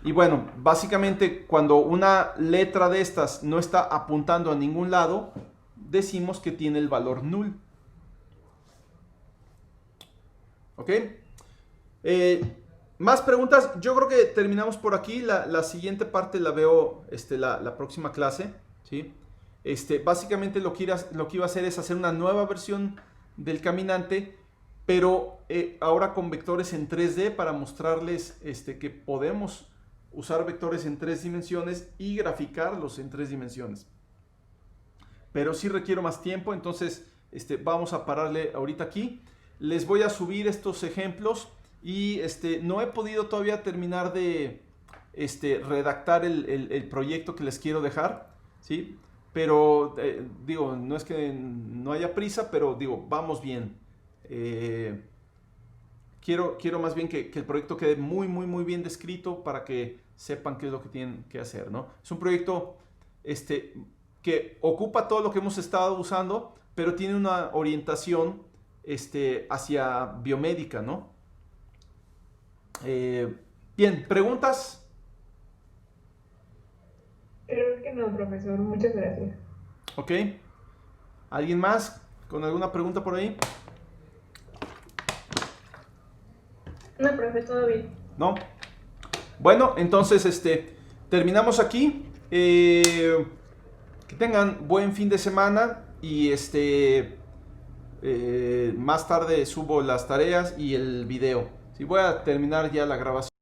Y bueno, básicamente cuando una letra de estas no está apuntando a ningún lado, decimos que tiene el valor null. ¿Ok? Más preguntas. Yo creo que terminamos por aquí. La siguiente parte la veo la próxima clase, ¿sí? Básicamente lo que iba a hacer es hacer una nueva versión del caminante, pero ahora con vectores en 3D para mostrarles que podemos usar vectores en 3 dimensiones y graficarlos en 3 dimensiones. Pero sí requiero más tiempo, entonces vamos a pararle ahorita aquí. Les voy a subir estos ejemplos y no he podido todavía terminar de redactar el proyecto que les quiero dejar, ¿sí? Pero digo, no es que no haya prisa, pero digo, vamos bien. Quiero más bien que el proyecto quede muy bien descrito para que sepan qué es lo que tienen que hacer, ¿no? Es un proyecto que ocupa todo lo que hemos estado usando, pero tiene una orientación hacia biomédica, ¿no? Bien, ¿preguntas? Creo que no, profesor. Muchas gracias. Ok. ¿Alguien más con alguna pregunta por ahí? No, profe, todo bien. ¿No? Bueno, entonces terminamos aquí. ¿Qué Que tengan buen fin de semana y más tarde subo las tareas y el video. Sí, voy a terminar ya la grabación.